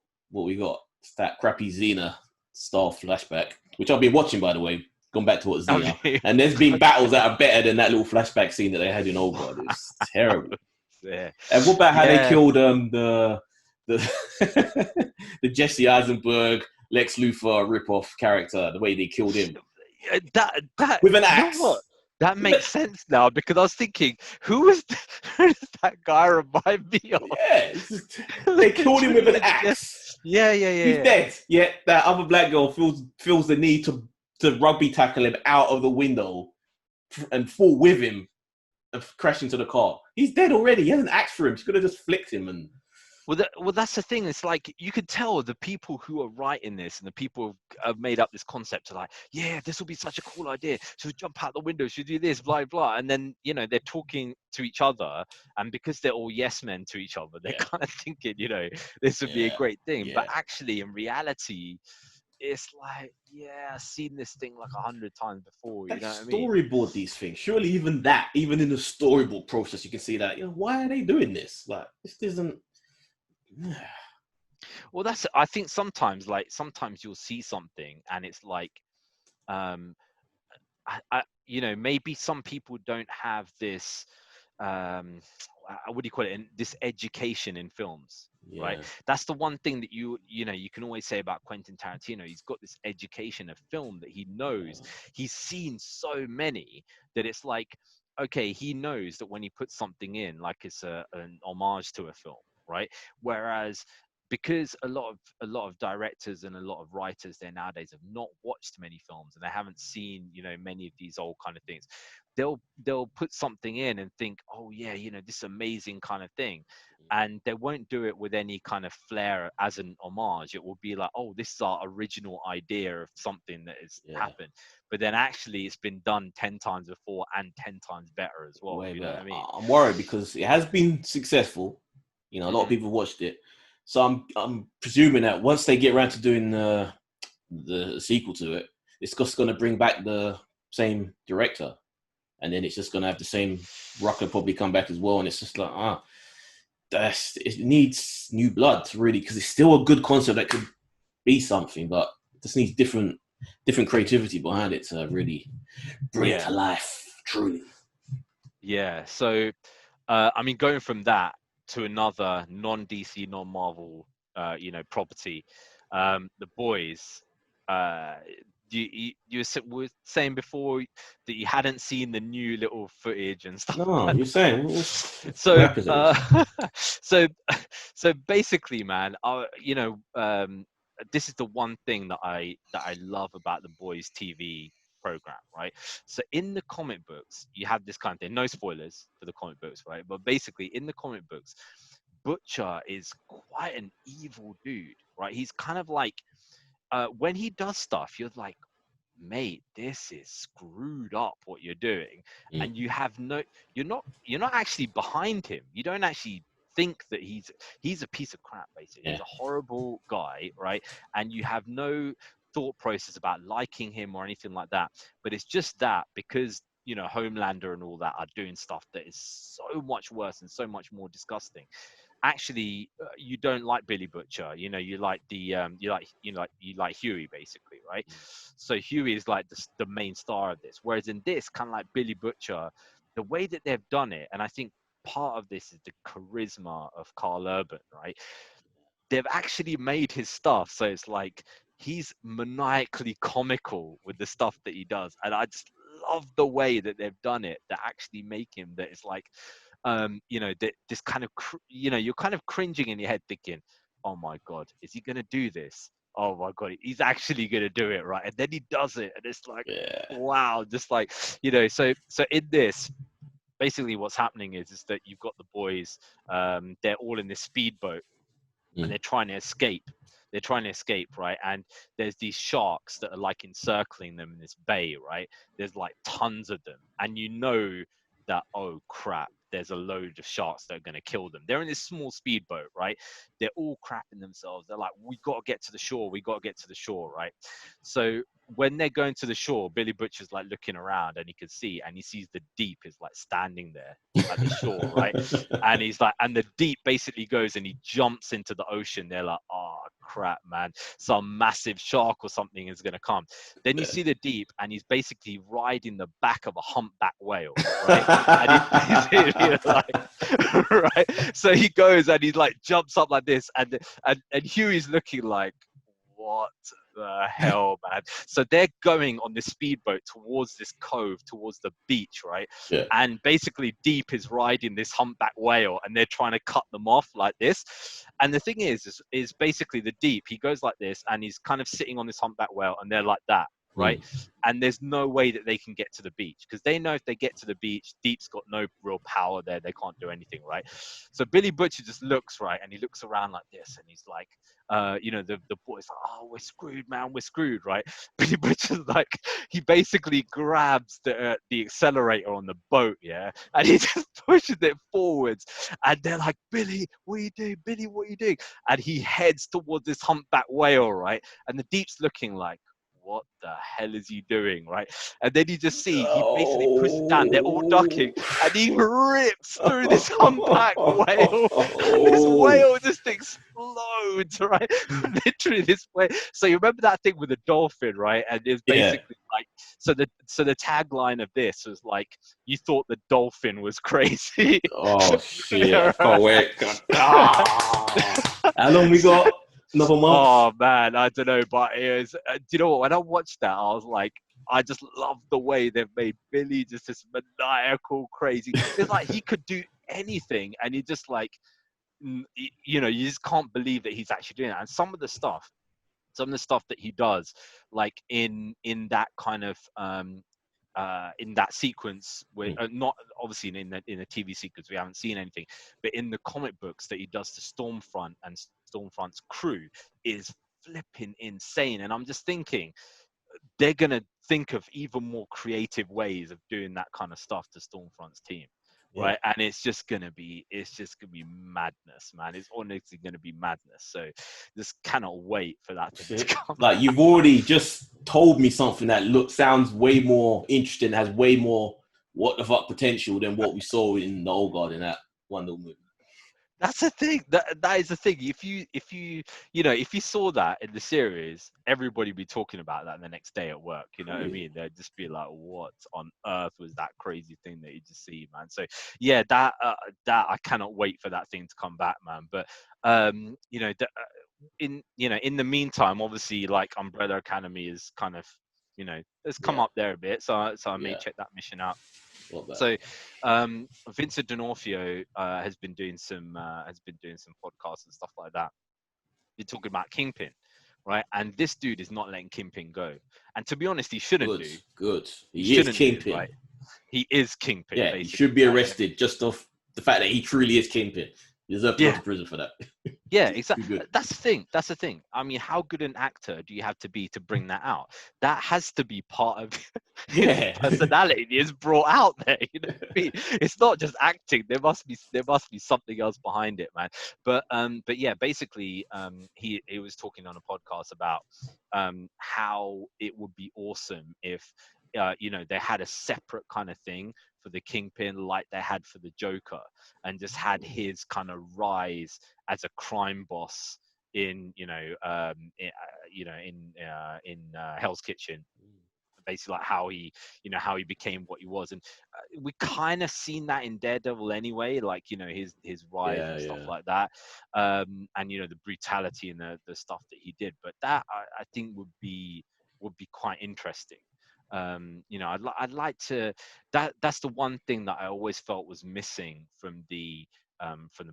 we got. It's that crappy Xena style flashback, which I've been watching, by the way. Gone back to what Xena. Okay. And there's been battles that are better than that little flashback scene that they had in Old Guard. It's terrible. And what about how they killed the Jesse Eisenberg, Lex Luthor ripoff character, the way they killed him? That with an axe. You know what? That makes sense now, because I was thinking, who does that guy remind me of? They killed him with an axe. He's dead. Yet that other black girl feels the need to rugby tackle him out of the window and fall with him and crash into the car. He's dead already. He has an axe for him. She could have just flicked him and. Well, that's the thing. It's like you could tell the people who are writing this and the people who have made up this concept are like, yeah, this will be such a cool idea. She'll jump out the window. She'll do this, blah blah. And then they're talking to each other, and because they're all yes men to each other, they're kind of thinking, this would be a great thing. But actually, in reality, it's like, yeah, I've seen this thing like 100 times before. You know what I mean? Storyboard these things. Surely even in the storyboard process, you can see that. Why are they doing this? Like, this isn't. Well, I think sometimes you'll see something and it's like, maybe some people don't have this, what do you call it? This education in films, right? That's the one thing that you can always say about Quentin Tarantino. He's got this education of film that he knows. He's seen so many that it's like, okay, he knows that when he puts something in, like it's an homage to a film, right? Whereas because a lot of directors and a lot of writers there nowadays have not watched many films and they haven't seen many of these old kind of things, they'll put something in and think, oh yeah, this amazing kind of thing, and they won't do it with any kind of flair as an homage. It will be like, oh, this is our original idea of something that has happened, but then actually it's been done 10 times before and 10 times better as well. You know what I mean? I'm worried because it has been successful. A lot of people watched it. So I'm presuming that once they get around to doing the sequel to it, it's just going to bring back the same director, and then it's just going to have the same Rucker probably come back as well, and it's just like it needs new blood to really, because it's still a good concept that could be something, but it just needs different creativity behind it to really bring it to life truly. Yeah. So, going from that to another non-DC, non-Marvel, property, The Boys. You were saying before that you hadn't seen the new little footage and stuff. No, you're saying. So, so basically, man, this is the one thing that I love about The Boys TV program, right? So in the comic books, you have this kind of thing. No spoilers for the comic books, right? But basically, in the comic books, Butcher is quite an evil dude, right? He's kind of like, when he does stuff, you're like, mate, this is screwed up what you're doing, and you have you're not actually behind him. You don't actually think that he's a piece of crap, basically. He's a horrible guy, right? And you have no thought process about liking him or anything like that. But it's just that because Homelander and all that are doing stuff that is so much worse and so much more disgusting. Actually, you don't like Billy Butcher. You like the you like Huey, basically, right? So Huey is like the main star of this. Whereas in this, kind of like Billy Butcher, the way that they've done it, and I think part of this is the charisma of Carl Urban, right? They've actually made his stuff so it's like he's maniacally comical with the stuff that he does, and I just love the way that they've done it. That actually make him that it's like, that this kind of, you're kind of cringing in your head thinking, oh my God, is he going to do this? Oh my God, he's actually going to do it, right? And then he does it. And it's like, wow, just like, so in this, basically what's happening is that you've got the boys, they're all in this speedboat and they're trying to escape. They're trying to escape, right? And there's these sharks that are like encircling them in this bay, right? There's like tons of them. And that, oh crap, there's a load of sharks that are going to kill them. They're in this small speedboat, right? They're all crapping themselves. They're like, we got to get to the shore. We got to get to the shore, right? So when they're going to the shore, Billy Butcher's like looking around and he can see, and he sees the Deep is like standing there at the shore, right? And he's like, and the Deep basically goes and he jumps into the ocean. They're like, oh crap, man, some massive shark or something is going to come. Then you see the Deep and he's basically riding the back of a humpback whale, right? And he's like, right? So he goes and he like jumps up like this, and Huey's looking like, what the hell, man? So they're going on this speedboat towards this cove, towards the beach, right? Yeah. And basically Deep is riding this humpback whale and they're trying to cut them off like this. And the thing is basically the Deep, he goes like this and he's kind of sitting on this humpback whale and they're like that. right? And there's no way that they can get to the beach because they know if they get to the beach, Deep's got no real power there. They can't do anything, right? So Billy Butcher just looks, right, and he looks around like this, and he's like, the boy's like, oh, we're screwed, man, we're screwed, right? Billy Butcher's like, he basically grabs the accelerator on the boat, yeah, and he just pushes it forwards, and they're like, Billy, what are you doing? Billy, what are you doing? And he heads towards this humpback whale, right? And the Deep's looking like, what the hell is he doing, right? And then you just see he basically pushes down. They're all ducking, and he rips through this humpback whale, and this whale just explodes, right? Literally this way. So you remember that thing with the dolphin, right? And it's basically like, so the tagline of this was like, you thought the dolphin was crazy. Oh shit! I can't wait. How long we got? Another month? Oh man, I don't know, but it was. Do you know what? When I watched that, I was like, I just love the way they've made Billy just this maniacal, crazy. It's like he could do anything, and he just like, you just can't believe that he's actually doing that. And some of the stuff that he does, like in that kind of in that sequence, where not obviously in a TV sequence, we haven't seen anything, but in the comic books that he does to Stormfront and Stormfront's crew is flipping insane. And I'm just thinking they're gonna think of even more creative ways of doing that kind of stuff to Stormfront's team. Right, and it's just gonna be madness, man. It's honestly gonna be madness. So, just cannot wait for that thing to come. Like you've already just told me something that sounds way more interesting, has way more what the fuck potential than what we saw in the Old Guard in that Wonder Woman. That's the thing. That is the thing. If you saw that in the series, everybody would be talking about that the next day at work. You know what I mean? They'd just be like, "What on earth was that crazy thing that you just see, man?" So yeah, that I cannot wait for that thing to come back, man. But in the meantime, obviously, like Umbrella Academy is kind of it's come up there a bit. So I may check that mission out. So Vincent D'Onofrio has been doing some podcasts and stuff like that. You're talking about Kingpin, right? And this dude is not letting Kingpin go. And to be honest, he shouldn't do. Good. He is Kingpin. Right? He is Kingpin. Yeah, basically. He should be arrested just off the fact that he truly is Kingpin. He deserves to go to prison for that. Yeah, exactly. That's the thing. I mean, how good an actor do you have to be to bring that out? That has to be part of his personality is brought out there. You know what I mean? It's not just acting. There must be something else behind it, man. But yeah, basically, he was talking on a podcast about how it would be awesome if they had a separate kind of thing for the Kingpin like they had for the Joker, and just had his kind of rise as a crime boss in Hell's Kitchen, basically like how he became what he was. And we kind of seen that in Daredevil anyway, like his rise and stuff like that, and the brutality and the stuff that he did. But that I think would be quite interesting. I'd like to. That's the one thing that I always felt was missing from the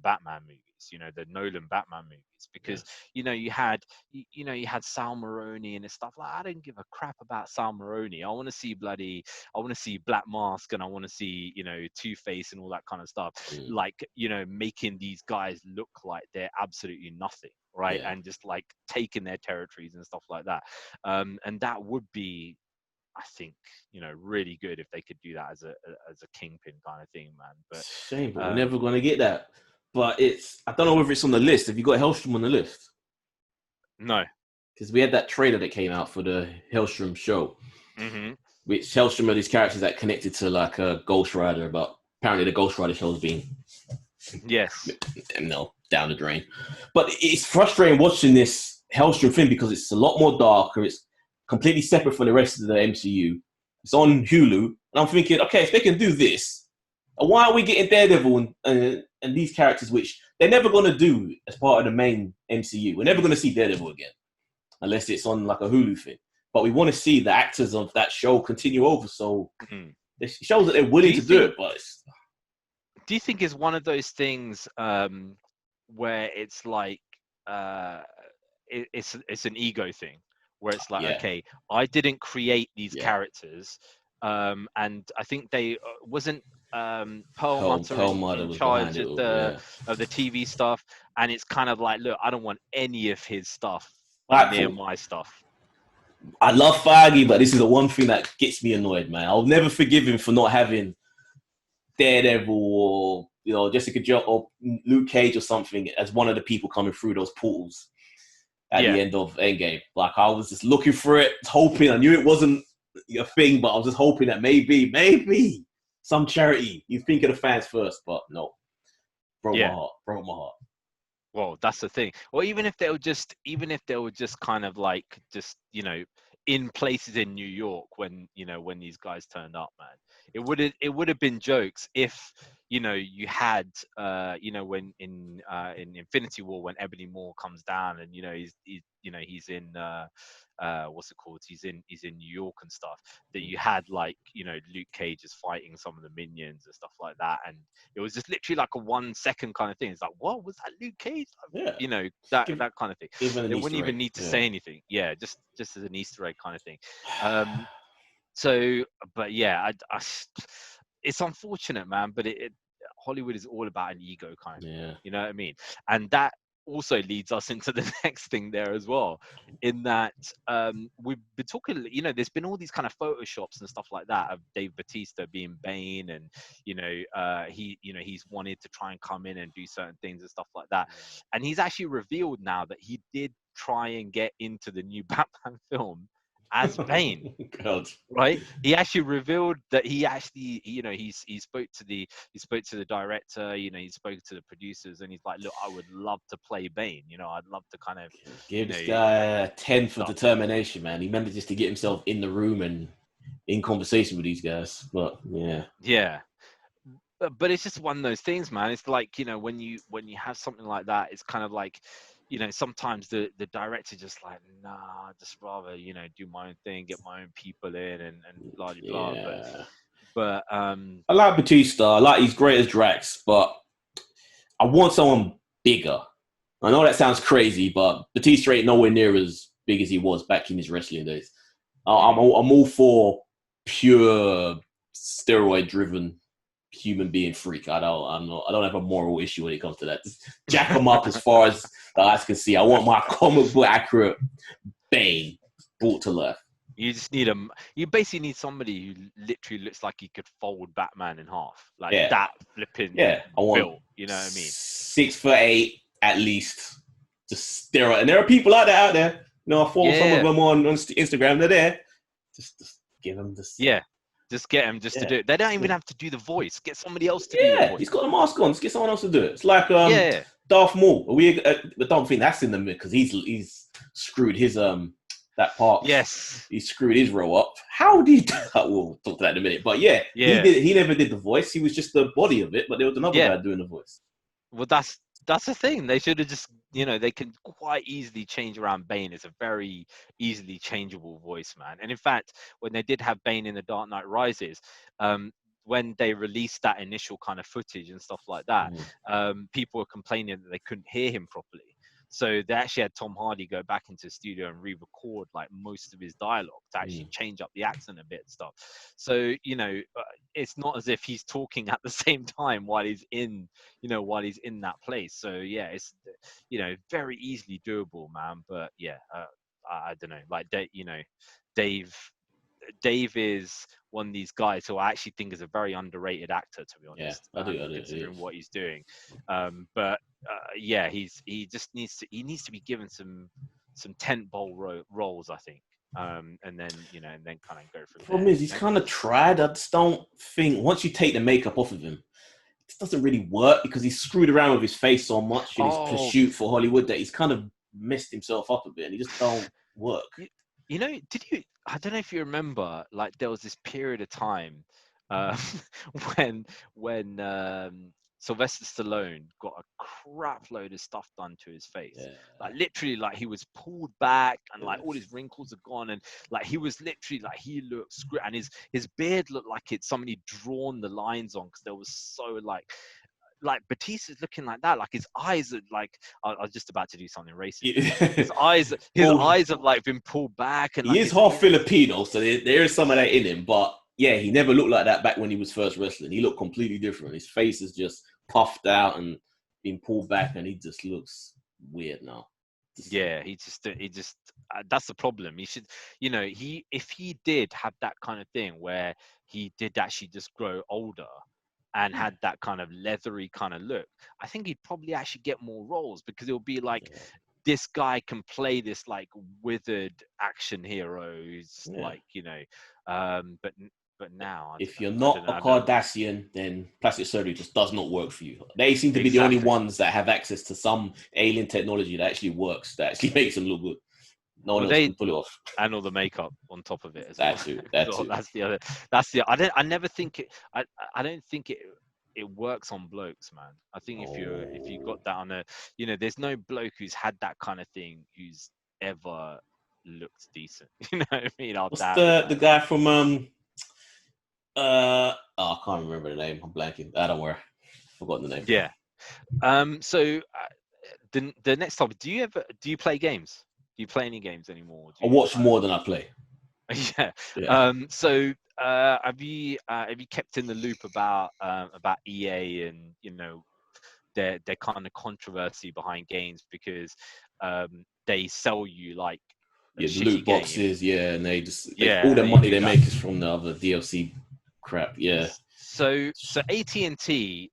Batman movies, the Nolan Batman movies, because you had Sal Maroni and stuff. Like, I don't give a crap about Sal Maroni. I want to see Black Mask, and I want to see Two-Face and all that kind of stuff. Like making these guys look like they're absolutely nothing, right? And just like taking their territories and stuff like that. And that would be, I think, really good if they could do that as a Kingpin kind of thing, man. But shame, but we're never gonna get that. But I don't know whether it's on the list. Have you got Hellstrom on the list? No, because we had that trailer that came out for the Hellstrom show, which Hellstrom are these characters that connected to like a Ghost Rider, but apparently the Ghost Rider show's been down the drain. But it's frustrating watching this Hellstrom thing because it's a lot more darker. It's completely separate from the rest of the MCU. It's on Hulu. And I'm thinking, okay, if they can do this, why are we getting Daredevil and these characters, which they're never going to do as part of the main MCU? We're never going to see Daredevil again, unless it's on like a Hulu thing. But we want to see the actors of that show continue over. So it shows that they're willing to do it. But do you think it's one of those things where it's like it's an ego thing? where it's like, okay, I didn't create these characters, and I think they wasn't Perlmutter in charge of the TV stuff, and it's kind of like, look, I don't want any of his stuff near my stuff. I love Feige, but this is the one thing that gets me annoyed, man. I'll never forgive him for not having Daredevil or, you know, Jessica Jones or Luke Cage or something as one of the people coming through those portals at the end of Endgame. Like, I was just looking for it, hoping. I knew it wasn't a thing, but I was just hoping that maybe some charity. You think of the fans first, but no. Broke my heart. Well, that's the thing. Or even if they were just kind of like, just, you know, in places in New York when, you know, when these guys turned up, man, it would have been jokes if, you know, you had, you know, when in Infinity War, when Ebony Maw comes down and, you know, he's in what's it called? He's in New York and stuff. That you had, like, you know, Luke Cage is fighting some of the minions and stuff like that, and it was just literally like a 1 second kind of thing. It's like, what was that, Luke Cage? Like, you know, that kind of thing. They wouldn't even need to say anything. Yeah, just as an Easter egg kind of thing. So, but yeah, I it's unfortunate, man. But Hollywood is all about an ego kind of thing. You know what I mean? And that also leads us into the next thing there as well, in that we've been talking, you know, there's been all these kind of photoshops and stuff like that of Dave Batista being Bane, and, you know, he's wanted to try and come in and do certain things and stuff like that, and he's actually revealed now that he did try and get into the new Batman film as Bane. God. Right, he actually revealed that he actually, you know, he spoke to the director, you know, he spoke to the producers, and he's like, look, I would love to play Bane, you know, I'd love to kind of give this guy like, 10 for determination, man. He manages to get himself in the room and in conversation with these guys. But but it's just one of those things, man. It's like, you know, when you have something like that, it's kind of like, you know, sometimes the director just like, nah, I'd just rather, you know, do my own thing, get my own people in, and blah blah blah. But I like Batista. I like he's great as Drax, but I want someone bigger. I know that sounds crazy, but Batista ain't nowhere near as big as he was back in his wrestling days. I'm all for pure steroid-driven human being freak. I don't have a moral issue when it comes to that. Just jack them up as far as the eyes can see. I want my comic book accurate Bane brought to life. You just need you basically need somebody who literally looks like he could fold Batman in half, like that flipping built. You know what I mean? 6'8" at least. Just steroid. And there are people out there. You know, I follow some of them on Instagram. They're there. Just give them this. Yeah. Just get him to do it. They don't even have to do the voice. Get somebody else to do the voice. He's got the mask on. Just get someone else to do it. It's like Darth Maul. I don't think that's in the mix because he's screwed his that part. Yes. He screwed his role up. How did he do that? We'll talk to that in a minute. But he never did the voice. He was just the body of it, but there was another guy doing the voice. Well, that's the thing. They should have just, you know, they can quite easily change around Bane. It's a very easily changeable voice, man. And in fact, when they did have Bane in The Dark Knight Rises, when they released that initial kind of footage and stuff like that, people were complaining that they couldn't hear him properly. So they actually had Tom Hardy go back into the studio and re-record like most of his dialogue to actually change up the accent a bit and stuff. So, you know, it's not as if he's talking at the same time while he's in that place. So yeah, it's, you know, very easily doable, man. But yeah, I don't know, like Dave is one of these guys who I actually think is a very underrated actor, to be honest. I do. Considering what he's doing, but he just needs to be given some tentpole roles, I think, and then, you know, and then kind of go from there. The problem is he's kind of tried. I just don't think once you take the makeup off of him, it doesn't really work because he's screwed around with his face so much in his pursuit for Hollywood that he's kind of messed himself up a bit, and he just don't work. You know, I don't know if you remember, like there was this period of time when Sylvester Stallone got a crap load of stuff done to his face. Like literally, like he was pulled back and like all his wrinkles are gone, and like he was literally like he looked and his beard looked like somebody drawn the lines on because there was so like like Batista's looking like that. Like his eyes are like I was just about to do something racist. Yeah. His eyes have like been pulled back, and he like is his half ears. Filipino, so there is some of that in him. But yeah, he never looked like that back when he was first wrestling. He looked completely different. His face is just puffed out and been pulled back, and he just looks weird now. Yeah, he just that's the problem. He should, if he did have that kind of thing where he did actually just grow older and had that kind of leathery kind of look, I think he'd probably actually get more roles, because it'll be like, this guy can play this like withered action hero who's like, but now if you're I not don't a know. Cardassian, then plastic surgery just does not work for you. They seem to be the Exactly. only ones that have access to some alien technology that actually works, that actually makes them look good. No one else can pull it off. And all the makeup on top of it as That well. too. That So too. I never think it. I don't think it works on blokes, man. I think if you got that on a, there's no bloke who's had that kind of thing who's ever looked decent. You know what I mean? What's the guy from I can't remember the name. I'm blanking. I don't worry. Forgotten the name. Yeah. So the next topic. Do you play games? Do you play any games anymore? I watch more than I play. Yeah. So have you kept in the loop about EA and their kind of controversy behind games, because they sell you like the shitty loot boxes, game. and they just all the money they make is from the other DLC crap. Yeah. So AT&T,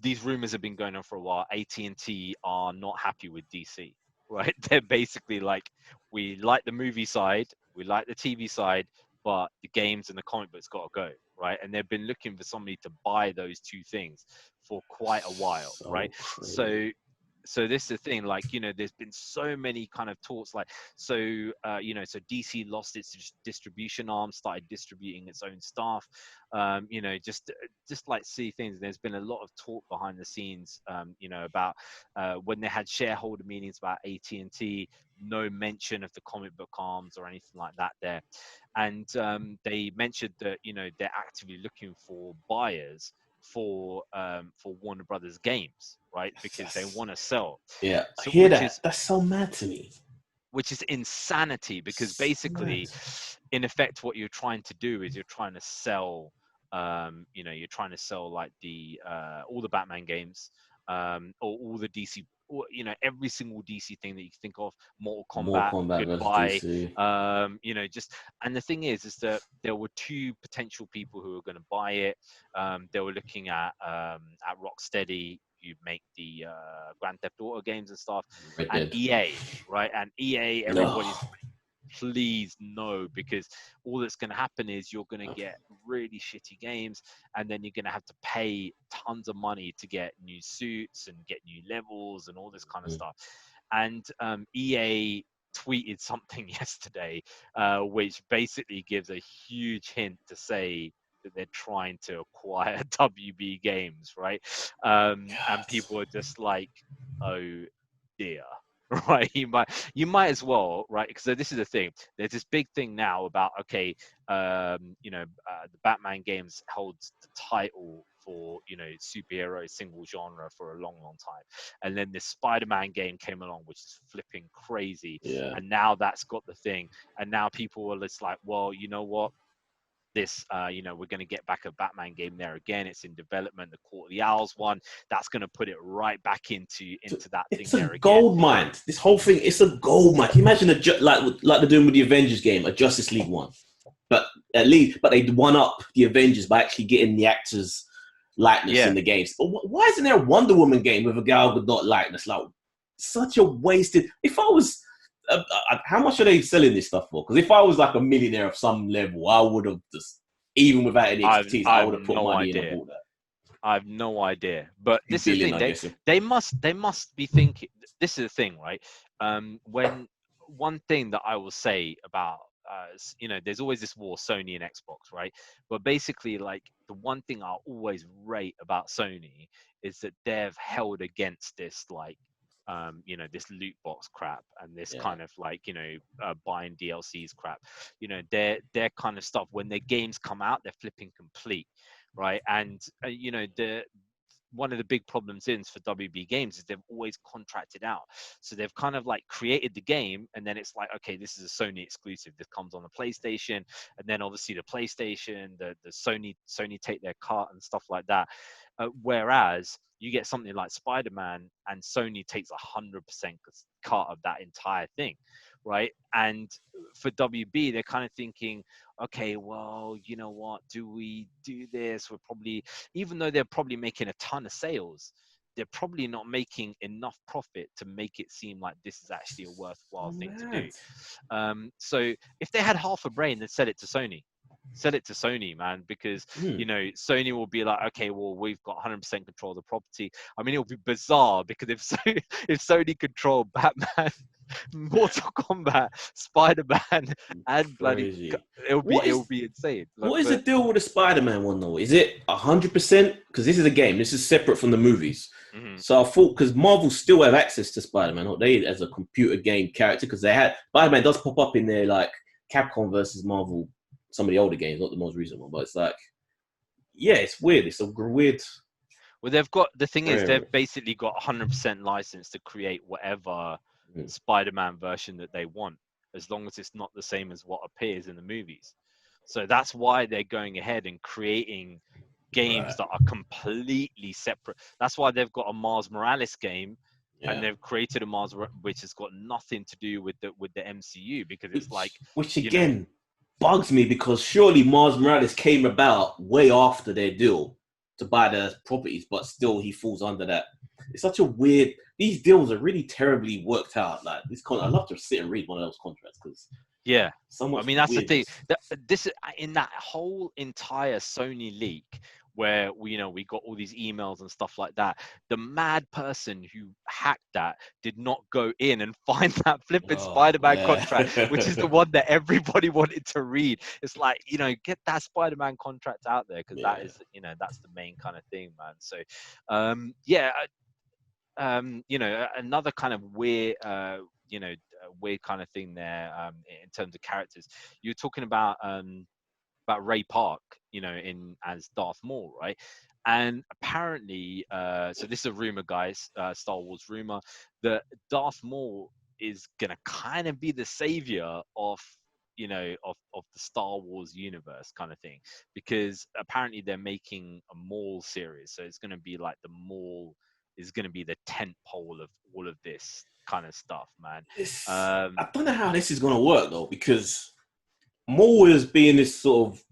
these rumors have been going on for a while. AT&T are not happy with DC, right? They're basically like, we like the movie side, we like the TV side, but the games and the comic books got to go, right? And they've been looking for somebody to buy those two things for quite a while, right? Crazy. So this is the thing, like, there's been so many kind of talks, like, so DC lost its distribution arm, started distributing its own stuff, just like see things. There's been a lot of talk behind the scenes, about when they had shareholder meetings about AT&T, no mention of the comic book arms or anything like that there. And they mentioned that, they're actively looking for buyers for Warner Brothers games, right? Because they want to sell. Yeah, So, I hear that. That's so mad to me. Which is insanity, because basically, in effect, what you're trying to do is you're trying to sell, you're trying to sell like the all the Batman games, or all the DC, or every single DC thing that you can think of. Mortal Kombat goodbye. Just, and the thing is that there were two potential people who were going to buy it. They were looking at Rocksteady, who make the Grand Theft Auto games and stuff, and EA, right? And EA, everybody's please no, because all that's going to happen is you're going to get really shitty games, and then you're going to have to pay tons of money to get new suits and get new levels and all this kind of stuff. And EA tweeted something yesterday, which basically gives a huge hint to say that they're trying to acquire WB Games, right? And people are just like, oh dear. Right, you might as well, right? Because this is the thing. There's this big thing now about, okay, the Batman games holds the title for superhero single genre for a long time, and then this Spider-Man game came along, which is flipping crazy, and now that's got the thing, and now people are just like, well, you know what? This, we're going to get back a Batman game there again. It's in development. The Court of the Owls one, that's going to put it right back into that thing there again. It's a gold mine. This whole thing, it's a gold mine. Can you imagine like they're doing with the Avengers game, a Justice League one, but they one up the Avengers by actually getting the actors' likeness in the games. But why isn't there a Wonder Woman game with a Gal Gadot likeness? Like, such a wasted. If I was, how much are they selling this stuff for? Because if I was like a millionaire of some level, I would have just, even without any expertise, I would have put money in and bought that. I have no idea. But this is the thing. They must be thinking. This is the thing, right? When one thing that I will say about, there's always this war, Sony and Xbox, right? But basically, like, the one thing I always rate about Sony is that they've held against this, like, this loot box crap and this kind of like, buying DLCs crap. Their kind of stuff, when their games come out, they're flipping complete, right? And one of the big problems for WB Games is they've always contracted out. So they've kind of like created the game, and then it's like, okay, this is a Sony exclusive. This comes on the PlayStation, and then obviously the PlayStation, the Sony take their cut and stuff like that. Whereas you get something like Spider-Man, and Sony takes 100% cut of that entire thing, right? And for WB, they're kind of thinking, okay, well, you know what? Do we do this? We're probably, even though they're probably making a ton of sales, they're probably not making enough profit to make it seem like this is actually a worthwhile thing to do. So if they had half a brain, then sell it to Sony. Sell it to Sony, man, because you know, Sony will be like, okay, well, we've got 100% control of the property. I mean, it'll be bizarre because if Sony controlled Batman, Mortal Kombat, Spider-Man, and bloody, it'll be insane. What is the deal with the Spider-Man one though? Is it 100%? Because this is a game. This is separate from the movies. Mm-hmm. So I thought, because Marvel still have access to Spider-Man, not they as a computer game character, because they had Spider-Man does pop up in their like Capcom versus Marvel, some of the older games, not the most recent one, but it's like, yeah, it's weird. It's a weird. Well, they've got, the thing is, they've basically got 100% license to create whatever Spider-Man version that they want, as long as it's not the same as what appears in the movies. So that's why they're going ahead and creating games that are completely separate. That's why they've got a Miles Morales game, and they've created a Miles which has got nothing to do with the MCU, because it's which again bugs me, because surely Miles Morales came about way after their deal to buy the properties, but still he falls under that. It's such a weird. These deals are really terribly worked out. Like this, I'd love to sit and read one of those contracts, because I mean that's weirdness. The thing. This in that whole entire Sony leak, where we got all these emails and stuff like that. The mad person who hacked that did not go in and find that flipping Spider-Man contract, which is the one that everybody wanted to read. It's like, get that Spider-Man contract out there, because that is, that's the main kind of thing, man. So, another kind of weird, weird kind of thing there, in terms of characters. You're talking about Ray Park, in as Darth Maul, right? And apparently, so this is a rumor, guys, Star Wars rumor, that Darth Maul is gonna kind of be the savior of the Star Wars universe kind of thing, because apparently they're making a Maul series, so it's gonna be like the Maul is gonna be the tent pole of all of this kind of stuff, man. I don't know how this is gonna work though, because Maul is being this sort of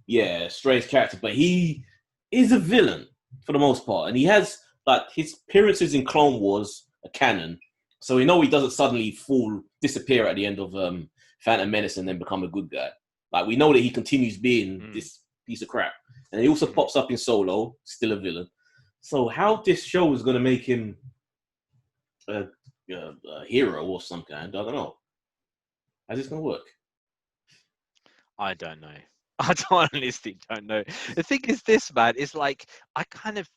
strange character, but he is a villain for the most part, and he has like his appearances in Clone Wars are canon, so we know he doesn't suddenly disappear at the end of Phantom Menace and then become a good guy. Like we know that he continues being this piece of crap, and he also pops up in Solo, still a villain. So how this show is going to make him a hero or some kind, I don't know. How's this going to work? I don't know. I honestly don't know. The thing is this, man, is like, I kind of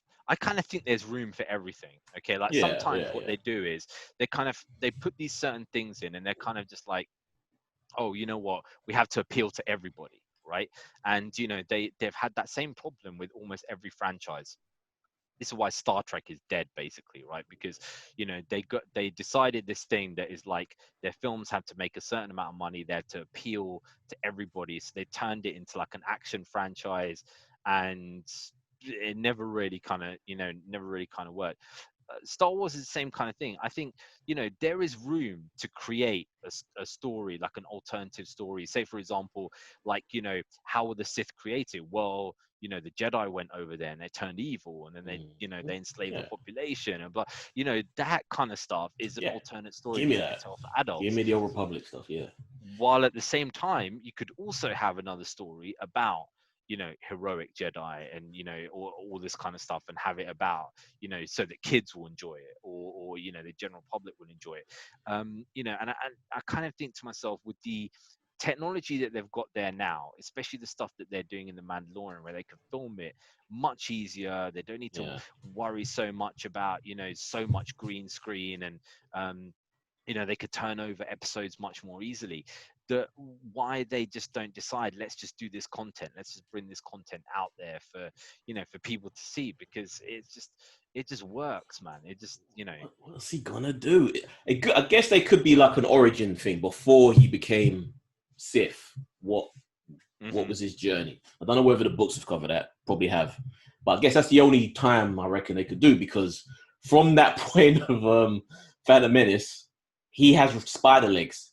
think there's room for everything. Okay, like sometimes what they do is they put these certain things in, and they're kind of just like, oh, you know what, we have to appeal to everybody, right? And they've had that same problem with almost every franchise. This is why Star Trek is dead, basically, right? Because they decided this thing that is like, their films have to make a certain amount of money, they have to appeal to everybody, so they turned it into like an action franchise, and it never really kind of worked. Star Wars is the same kind of thing. I think there is room to create a story, like an alternative story. Say, for example, like how were the Sith created? Well, the Jedi went over there and they turned evil, and then they enslaved the population, and that kind of stuff is an alternate story you can tell for adults. Give me the Old Republic stuff, While at the same time, you could also have another story about heroic Jedi and all this kind of stuff, and have it about so that kids will enjoy it, or the general public will enjoy it. And I kind of think to myself, with the technology that they've got there now, especially the stuff that they're doing in The Mandalorian, where they can film it much easier, they don't need to worry so much about so much green screen, and they could turn over episodes much more easily. Why they just don't decide, let's just do this content, let's just bring this content out there for for people to see, because it's just it just works, man. It just, What's he gonna do? I guess they could be like an origin thing before he became Sith. What was his journey? I don't know whether the books have covered that. Probably have, but I guess that's the only time I reckon they could do, because from that point of Phantom Menace, he has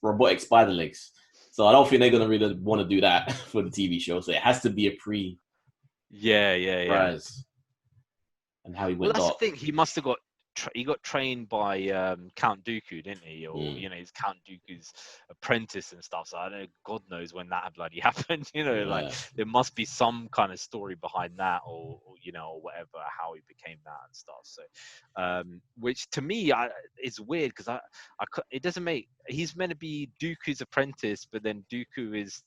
robotic spider legs. So I don't think they're gonna really want to do that for the TV show. So it has to be a surprise. And how he went that's dark. the thing. He must have got trained by Count Dooku, didn't he? Or he's Count Dooku's apprentice and stuff. So I don't know, God knows when that bloody happened. Like there must be some kind of story behind that, or whatever, how he became that and stuff. So, which to me is weird, because it doesn't make. He's meant to be Dooku's apprentice, but then Dooku is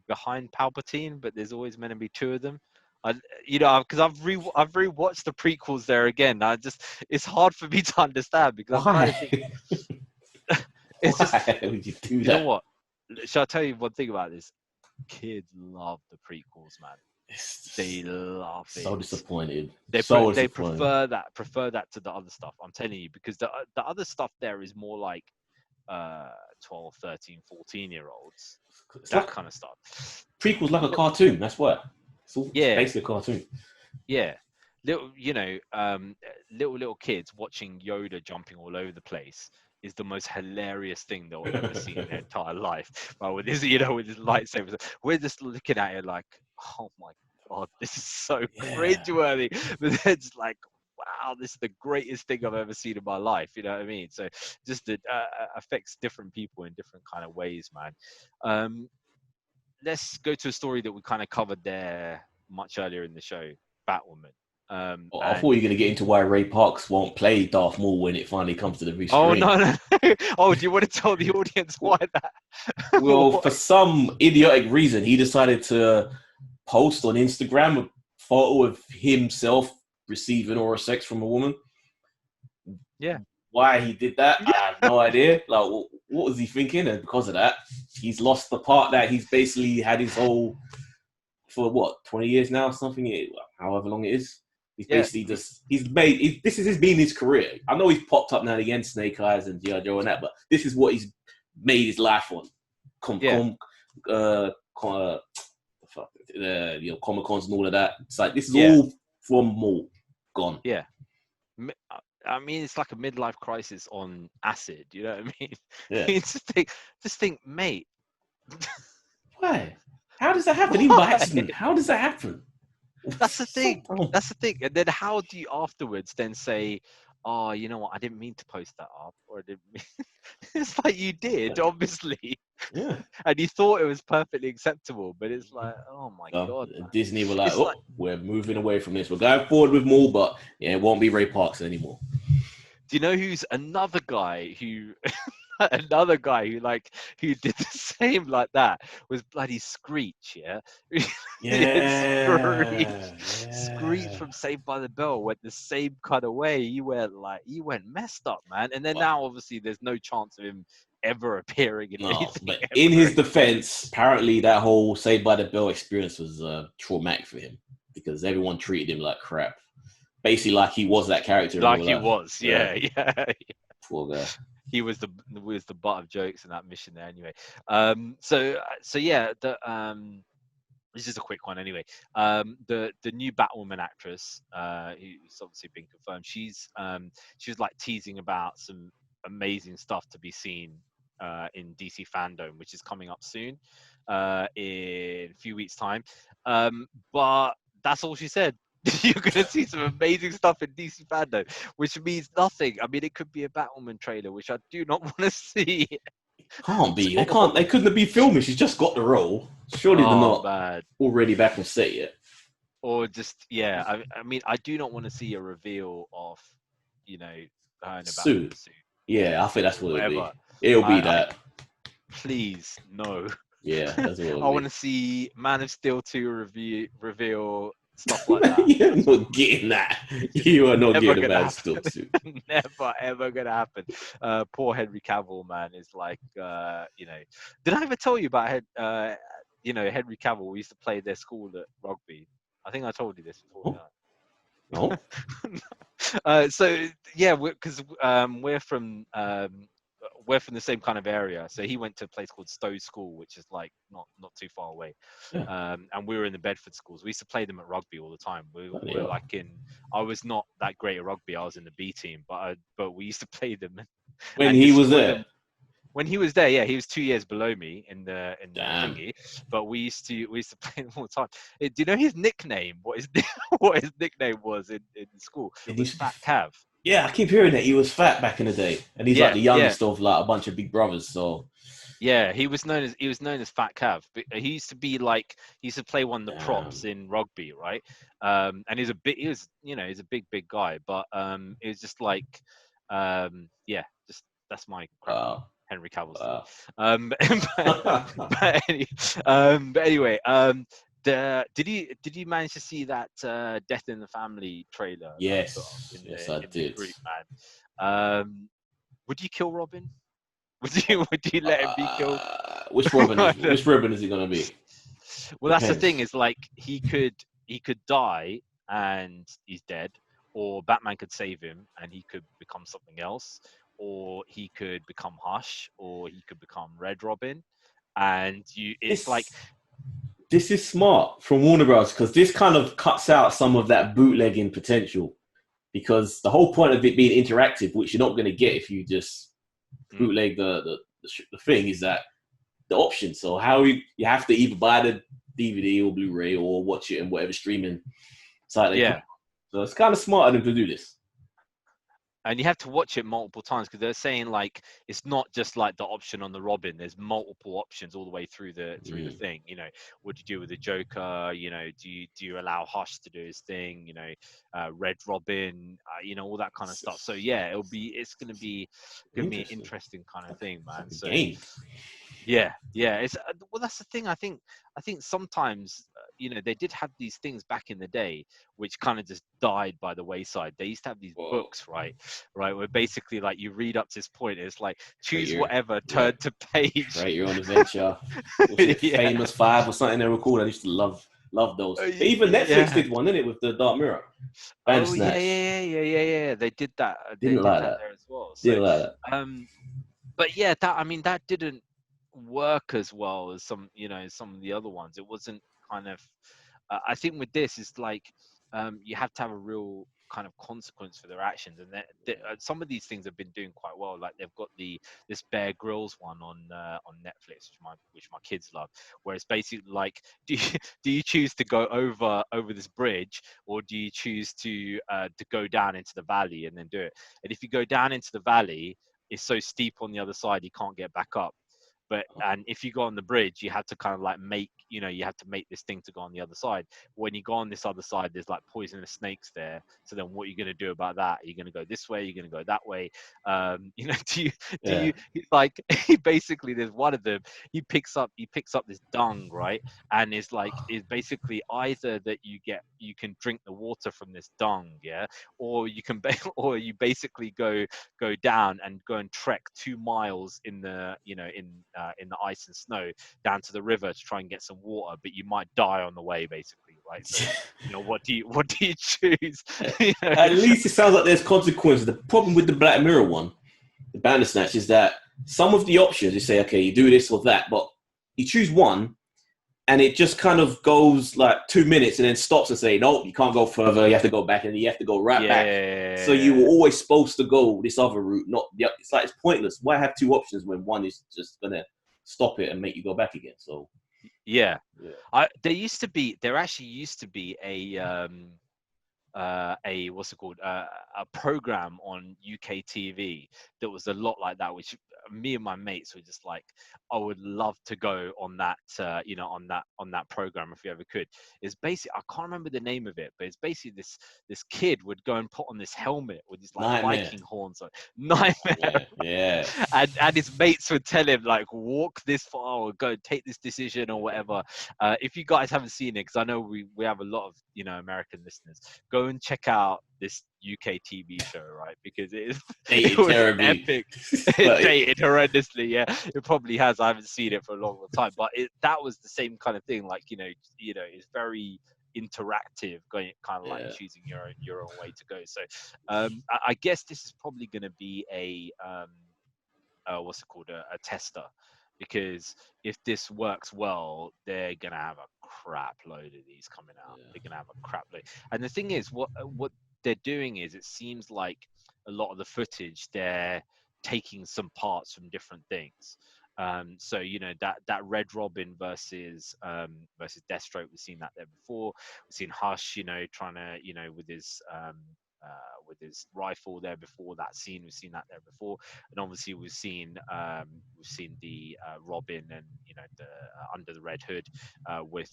behind Palpatine, but there's always meant to be two of them. Because I've rewatched the prequels there again. It's hard for me to understand, because I'm trying to think. It's Why would you do that? You know what? Shall I tell you one thing about this? Kids love the prequels, man. They love it. So disappointed. They prefer that to the other stuff. I'm telling you, because the other stuff there is more like 12, 13, 14-year-olds. That kind of stuff. Prequels like a cartoon. That's what. It's basically a cartoon. Yeah, little kids watching Yoda jumping all over the place is the most hilarious thing they'll ever see in their entire life. But with his, with his lightsabers, we're just looking at it like, oh my God, this is so cringeworthy. But it's like, wow, this is the greatest thing I've ever seen in my life. You know what I mean? So just it affects different people in different kind of ways, man. Let's go to a story that we kind of covered there much earlier in the show, Batwoman. I thought you were going to get into why Ray Parks won't play Darth Maul when it finally comes to the big Oh, screen. no. Oh, do you want to tell the audience why that? Well, for some idiotic reason, he decided to post on Instagram a photo of himself receiving oral sex from a woman. Yeah. Why he did that, I have no idea. Like, what was he thinking? And because of that, he's lost the part that he's basically had his whole, for 20 years now, something, however long it is. He's basically this has been his career. I know he's popped up now and again, Snake Eyes and G.I. Joe and that, but this is what he's made his life on. Comic Cons and all of that. It's like, this is all from Maul. Gone. Yeah. I mean, it's like a midlife crisis on acid. You know what I mean? Yeah. just think, mate. Why? How does that happen? Even by accident. How does that happen? That's the thing. That's the thing. And then how do you afterwards then say, oh, you know what? I didn't mean to post that up, or I didn't mean... It's like you did, obviously. Yeah. And you thought it was perfectly acceptable, but it's like, oh my God. Man. Disney were like, we're moving away from this. We're going forward with Maul, but it won't be Ray Parks anymore. Do you know who's another guy who who did the same like that was bloody Screech, Screech from Saved by the Bell went the same kind of way. He went messed up, man. And then now obviously there's no chance of him ever appearing in anything. But in his defense, apparently that whole Saved by the Bell experience was traumatic for him, because everyone treated him like crap. Basically, like he was that character. Like he was, yeah. Poor guy. He was the butt of jokes in that mission there, anyway. So yeah, this is a quick one anyway. The new Batwoman actress, who's obviously been confirmed, she was like teasing about some amazing stuff to be seen in DC Fandome, which is coming up soon, in a few weeks' time. But that's all she said. You're going to see some amazing stuff in DC Fandom, which means nothing. I mean, it could be a Batwoman trailer, which I do not want to see. Can't be. They can't. They couldn't be filming. She's just got the role. Surely they're not already back on set yet. Or just I mean, I do not want to see a reveal of, her in a Batwoman suit. Yeah, I think that's what it'll be. It'll be that. Please, no. Yeah, that's what I want to see Man of Steel 2 reveal. Stuff like that. You're not getting that. You are not getting a Man of Steel suit. Never ever gonna happen. Poor Henry Cavill, man, is like, did I ever tell you about Henry Cavill? We used to play their school at rugby. I think I told you this before. No. So yeah, because we're from the same kind of area. So he went to a place called Stowe School, which is like not too far away. Yeah. And we were in the Bedford schools. We used to play them at rugby all the time. We're Yeah. like I was not that great at rugby. I was in the B team, but we used to play them. When And he was destroy there. them. When he was there, yeah, he was 2 years below me in the Damn. thingy. But we used to play them all the time. Do you know his nickname? What his nickname was in school? It was Fat Cav. Yeah, I keep hearing that he was fat back in the day, and he's like the youngest of like a bunch of big brothers. So yeah, he was known as Fat Cav. But he used to be like he used to play one of the props in rugby, right? And he's a big guy. But it was just like yeah, just that's my crappy Henry Cavill story. But anyway, did you manage to see that Death in the Family trailer? Yes, I did. The group, man. Would you kill Robin? Would you let him be killed? Which Robin is he gonna be? Well, that's the thing. Is like he could die and he's dead, or Batman could save him and he could become something else, or he could become Hush, or he could become Red Robin, and this is smart from Warner Bros. Because this kind of cuts out some of that bootlegging potential, because the whole point of it being interactive, which you're not going to get if you just bootleg the thing, is that the option. So how you have to either buy the DVD or Blu-ray or watch it in whatever streaming site they put. So it's kind of smart of them to do this. And you have to watch it multiple times, because they're saying like it's not just like the option on the Robin. There's multiple options all the way through the thing. You know, what do you do with the Joker? You know, do you allow Hush to do his thing? You know, Red Robin. You know, all that kind of stuff. So yeah, it's gonna be an interesting kind of thing, man. So yeah, it's well, that's the thing. I think sometimes they did have these things back in the day which kind of just died by the wayside. They used to have these books, right, where basically like you read up to this point, it's like choose whatever, turn to page, right, your own adventure. Famous Five or something they were called. I used to love those. Even Netflix did one, didn't it, with the Dark Mirror? Yeah. They did that. Didn't like that there as well. So, didn't like that. But yeah, that didn't work as well as some of the other ones. It wasn't kind of I think with this it's like you have to have a real kind of consequence for their actions, and some of these things have been doing quite well. Like they've got this Bear Grylls one on Netflix, which my kids love, where it's basically like do you choose to go over this bridge, or do you choose to go down into the valley and then do it? And if you go down into the valley, it's so steep on the other side you can't get back up. And if you go on the bridge, you have to kind of like make this thing to go on the other side. When you go on this other side, there's like poisonous snakes there. So then what are you going to do about that? Are you going to go this way? Are you going to go that way? Like basically there's one of them, he picks up this dung, right? And it's basically either that you can drink the water from this dung, yeah, or you basically go down and go and trek 2 miles in the ice and snow down to the river to try and get some water, but you might die on the way, basically, right? So, what do you choose? At least it sounds like there's consequences. The problem with the Black Mirror one, the Bandersnatch, is that some of the options you say, okay, you do this or that, but you choose one, and it just kind of goes like 2 minutes and then stops and say, no, you can't go further. You have to go back, and you have to go back. So you were always supposed to go this other route. It's like it's pointless. Why have 2 options when one is just gonna stop it and make you go back again? So there actually used to be a what's it called, a program on UK TV that was a lot like that, which me and my mates were just like, I would love to go on that on that program if we ever could. It's basically, I can't remember the name of it, but it's basically this kid would go and put on this helmet with these like Viking horns on. Nightmare. Yeah. And his mates would tell him like, walk this far or go take this decision or whatever. If you guys haven't seen it, because I know we have a lot of American listeners, go and check out this UK TV show, right? Because it was epic. It dated horrendously. Yeah, it probably has. I haven't seen it for a long time, but that was the same kind of thing. Like it's very interactive, going kind of like choosing your own way to go. So I guess this is probably going to be a what's it called, a tester, because if this works well, they're gonna have a crap load of these coming out. They're gonna have a crap load. And the thing is, what they're doing is, it seems like a lot of the footage, they're taking some parts from different things. So that Red Robin versus Deathstroke, we've seen that there before. We've seen Hush, trying to, with his rifle there before that scene. We've seen that there before, and obviously we've seen the Robin and the under the Red Hood with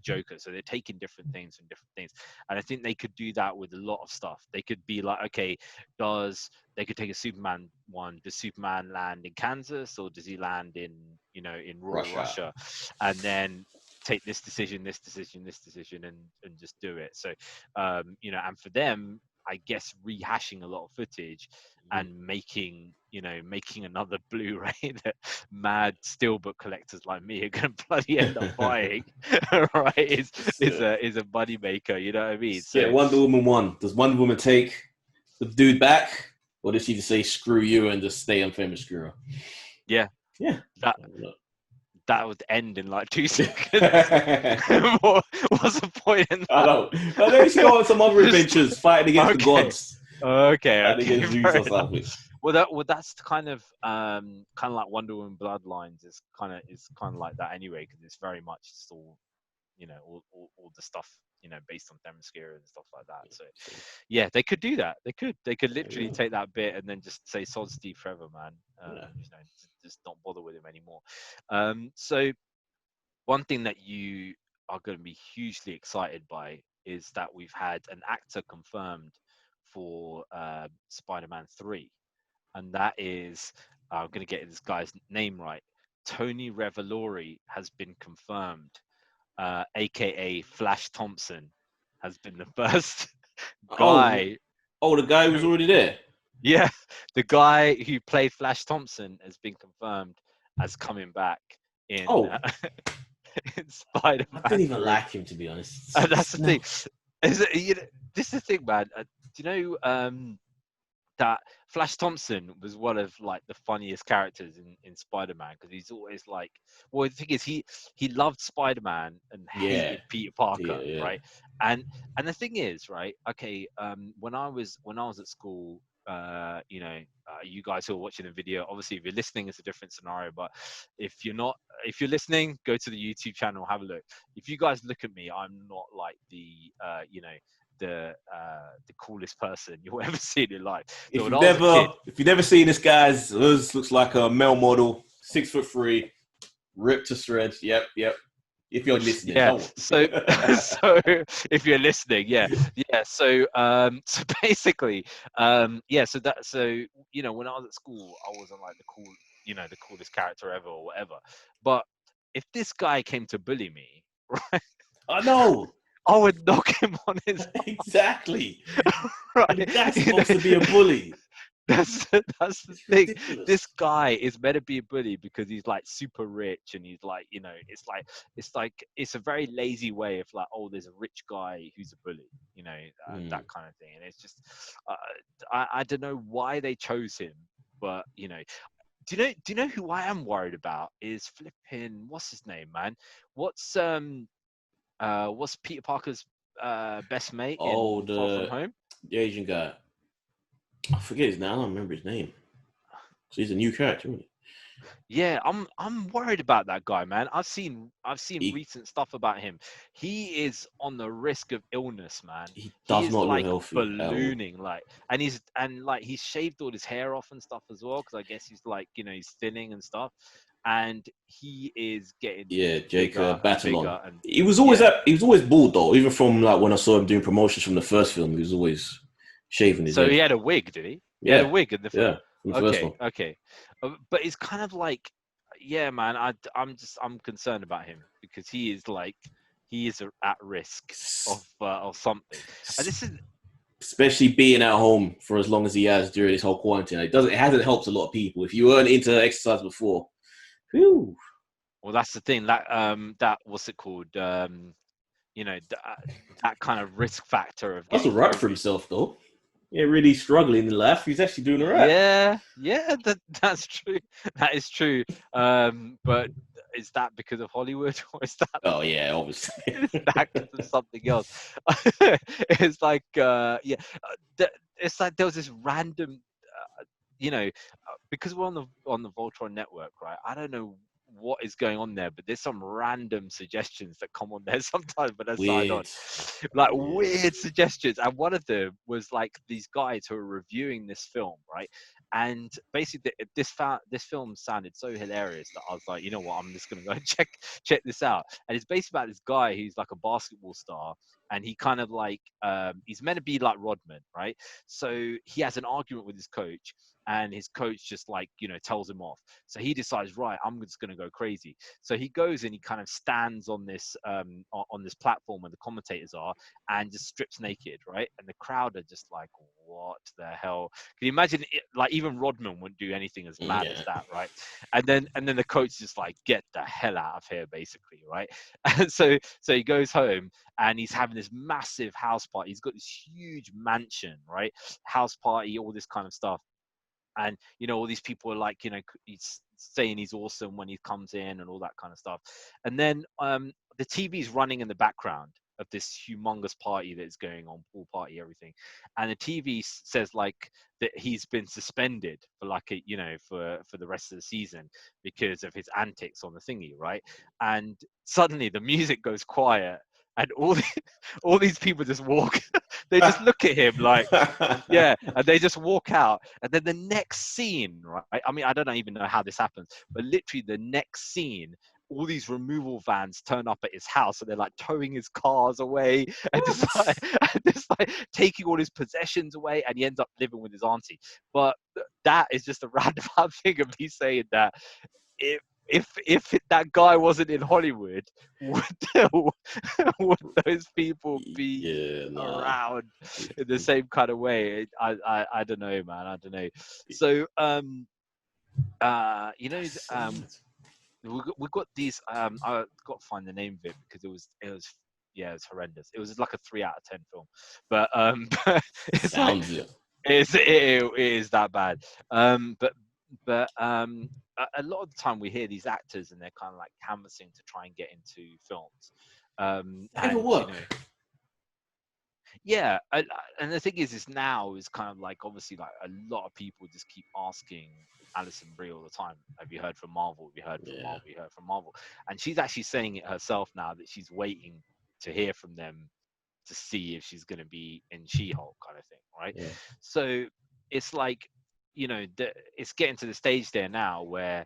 Joker. So they're taking different things from different things, and I think they could do that with a lot of stuff. They could be like, okay, they could take a Superman one. Does Superman land in Kansas, or does he land in rural Russia? And then take this decision, and just do it. So, and for them, I guess rehashing a lot of footage and making another Blu-ray that mad steelbook collectors like me are gonna bloody end up buying, right? Is a money maker, you know what I mean? So, yeah, Wonder Woman 1. Does Wonder Woman take the dude back, or does she just say screw you and just stay unfamous screwer? Yeah. That would end in like 2 seconds. What's the point in that? I know. But then she go on some other adventures, fighting against the gods. Against Zeus or something. Well, that's kind of like Wonder Woman Bloodlines is kind of like that anyway, because it's very much still, all the stuff, based on Themyscira and stuff like that. So yeah, they could do that. They could literally take that bit and then just say sod Steve Trevor, man. Just not bother with him anymore. So one thing that you are going to be hugely excited by is that we've had an actor confirmed for Spider-Man 3, and that is, I'm going to get this guy's name right, Tony Revolori has been confirmed, aka Flash Thompson has been the first guy. Oh, the guy who's already there? Yeah, the guy who played Flash Thompson has been confirmed as coming back in, in Spider-Man. I didn't even like him, to be honest. That's the thing. This is the thing, man. Do you know that Flash Thompson was one of like the funniest characters in Spider-Man, because he's always like, well, the thing is, he loved Spider-Man and hated Peter Parker, right? And the thing is, right? Okay, when I was at school, you guys who are watching the video, obviously if you're listening, it's a different scenario, but if you're listening, go to the YouTube channel, have a look. If you guys look at me, I'm not like the coolest person you'll ever see in your life. So if you've never seen this guy's, looks like a male model, 6'3", ripped to shreds. Yep. If you're listening, so if you're listening, so basically, when I was at school, I wasn't like the coolest character ever or whatever. But if this guy came to bully me, right? I know. I would knock him on his exactly. Right? The guy's supposed to be a bully. That's the thing. Ridiculous. This guy is meant to be a bully because he's like super rich, and he's like, it's a very lazy way of like, oh, there's a rich guy who's a bully, that kind of thing. And it's just, I don't know why they chose him, but do you know who I am worried about is flipping, what's his name, man? What's Peter Parker's best mate in Far From Home? The Asian guy. I forget his name. I don't remember his name. So he's a new character, isn't he? Yeah, I'm worried about that guy, man. I've seen recent stuff about him. He is on the risk of illness, man. He does not look healthy. Ballooning, and he's shaved all his hair off and stuff as well, because I guess he's he's thinning and stuff. And he is getting Jacob Batalon. He was always bald though. Even from like when I saw him doing promotions from the first film, he was always shaving his head. So he had a wig, did he? He had a wig in the film. Yeah, in the first one. Okay. But it's kind of like, yeah, man. I'm concerned about him because he is at risk of something. And this is especially being at home for as long as he has during this whole quarantine. It hasn't helped a lot of people. If you weren't into exercise before, whew. Well, that's the thing. That what's it called? you know, that kind of risk factor of That's getting all right for COVID. himself, though. Yeah, really struggling in life. He's actually doing all right. Yeah, that's true. That is true. But is that because of Hollywood, or is that Oh yeah, obviously. is that because of something else? It's like, it's like there was this random, because we're on the Voltron network, right? I don't know what is going on there, but there's some random suggestions that come on there sometimes when I sign on, Weird. like Weird. weird suggestions. And one of them was like these guys who are reviewing this film, right? And basically, this film sounded so hilarious that I was like, you know what, I'm just gonna go and check this out. And it's basically about this guy who's like a basketball star, and he kind of like, he's meant to be like Rodman, right? So he has an argument with his coach, and his coach just like, tells him off. So he decides, right, I'm just going to go crazy. So he goes and he kind of stands on this platform where the commentators are, and just strips naked, right? And the crowd are just like, what the hell? Can you imagine it? Like, even Rodman wouldn't do anything as mad as Yeah. that, right? And then the coach is just like, get the hell out of here, basically, right? And so he goes home, and he's having this massive house party. He's got this huge mansion, right? House party, all this kind of stuff. And all these people are like, he's saying he's awesome when he comes in, and all that kind of stuff. And then the TV's running in the background of this humongous party that's going on, pool party, everything. And the TV says like that he's been suspended for like for the rest of the season because of his antics on the thingy, right? And suddenly the music goes quiet, and all these people just walk. They just look at him like, yeah, and they just walk out. And then the next scene, right? I mean, I don't even know how this happens, but literally the next scene, all these removal vans turn up at his house, and they're like towing his cars away, and just like taking all his possessions away, and he ends up living with his auntie. But that is just a roundabout thing of me saying that if that guy wasn't in Hollywood, would would those people be Yeah, nah. around in the same kind of way? I don't know, man. I don't know. So we got these. I got to find the name of it because it was horrendous. It was like a 3 out of 10 film, but it's like Sounds it. it is that bad. But a lot of the time we hear these actors, and they're kind of like canvassing to try and get into films. Ever And work? yeah, and the thing is now is kind of like, obviously, like a lot of people just keep asking Alison Brie all the time, have you heard from Marvel? Have you heard from Marvel? Have you heard from Marvel? And she's actually saying it herself now, that she's waiting to hear from them to see if she's going to be in She-Hulk, kind of thing, right? Yeah. So it's like, it's getting to the stage there now where,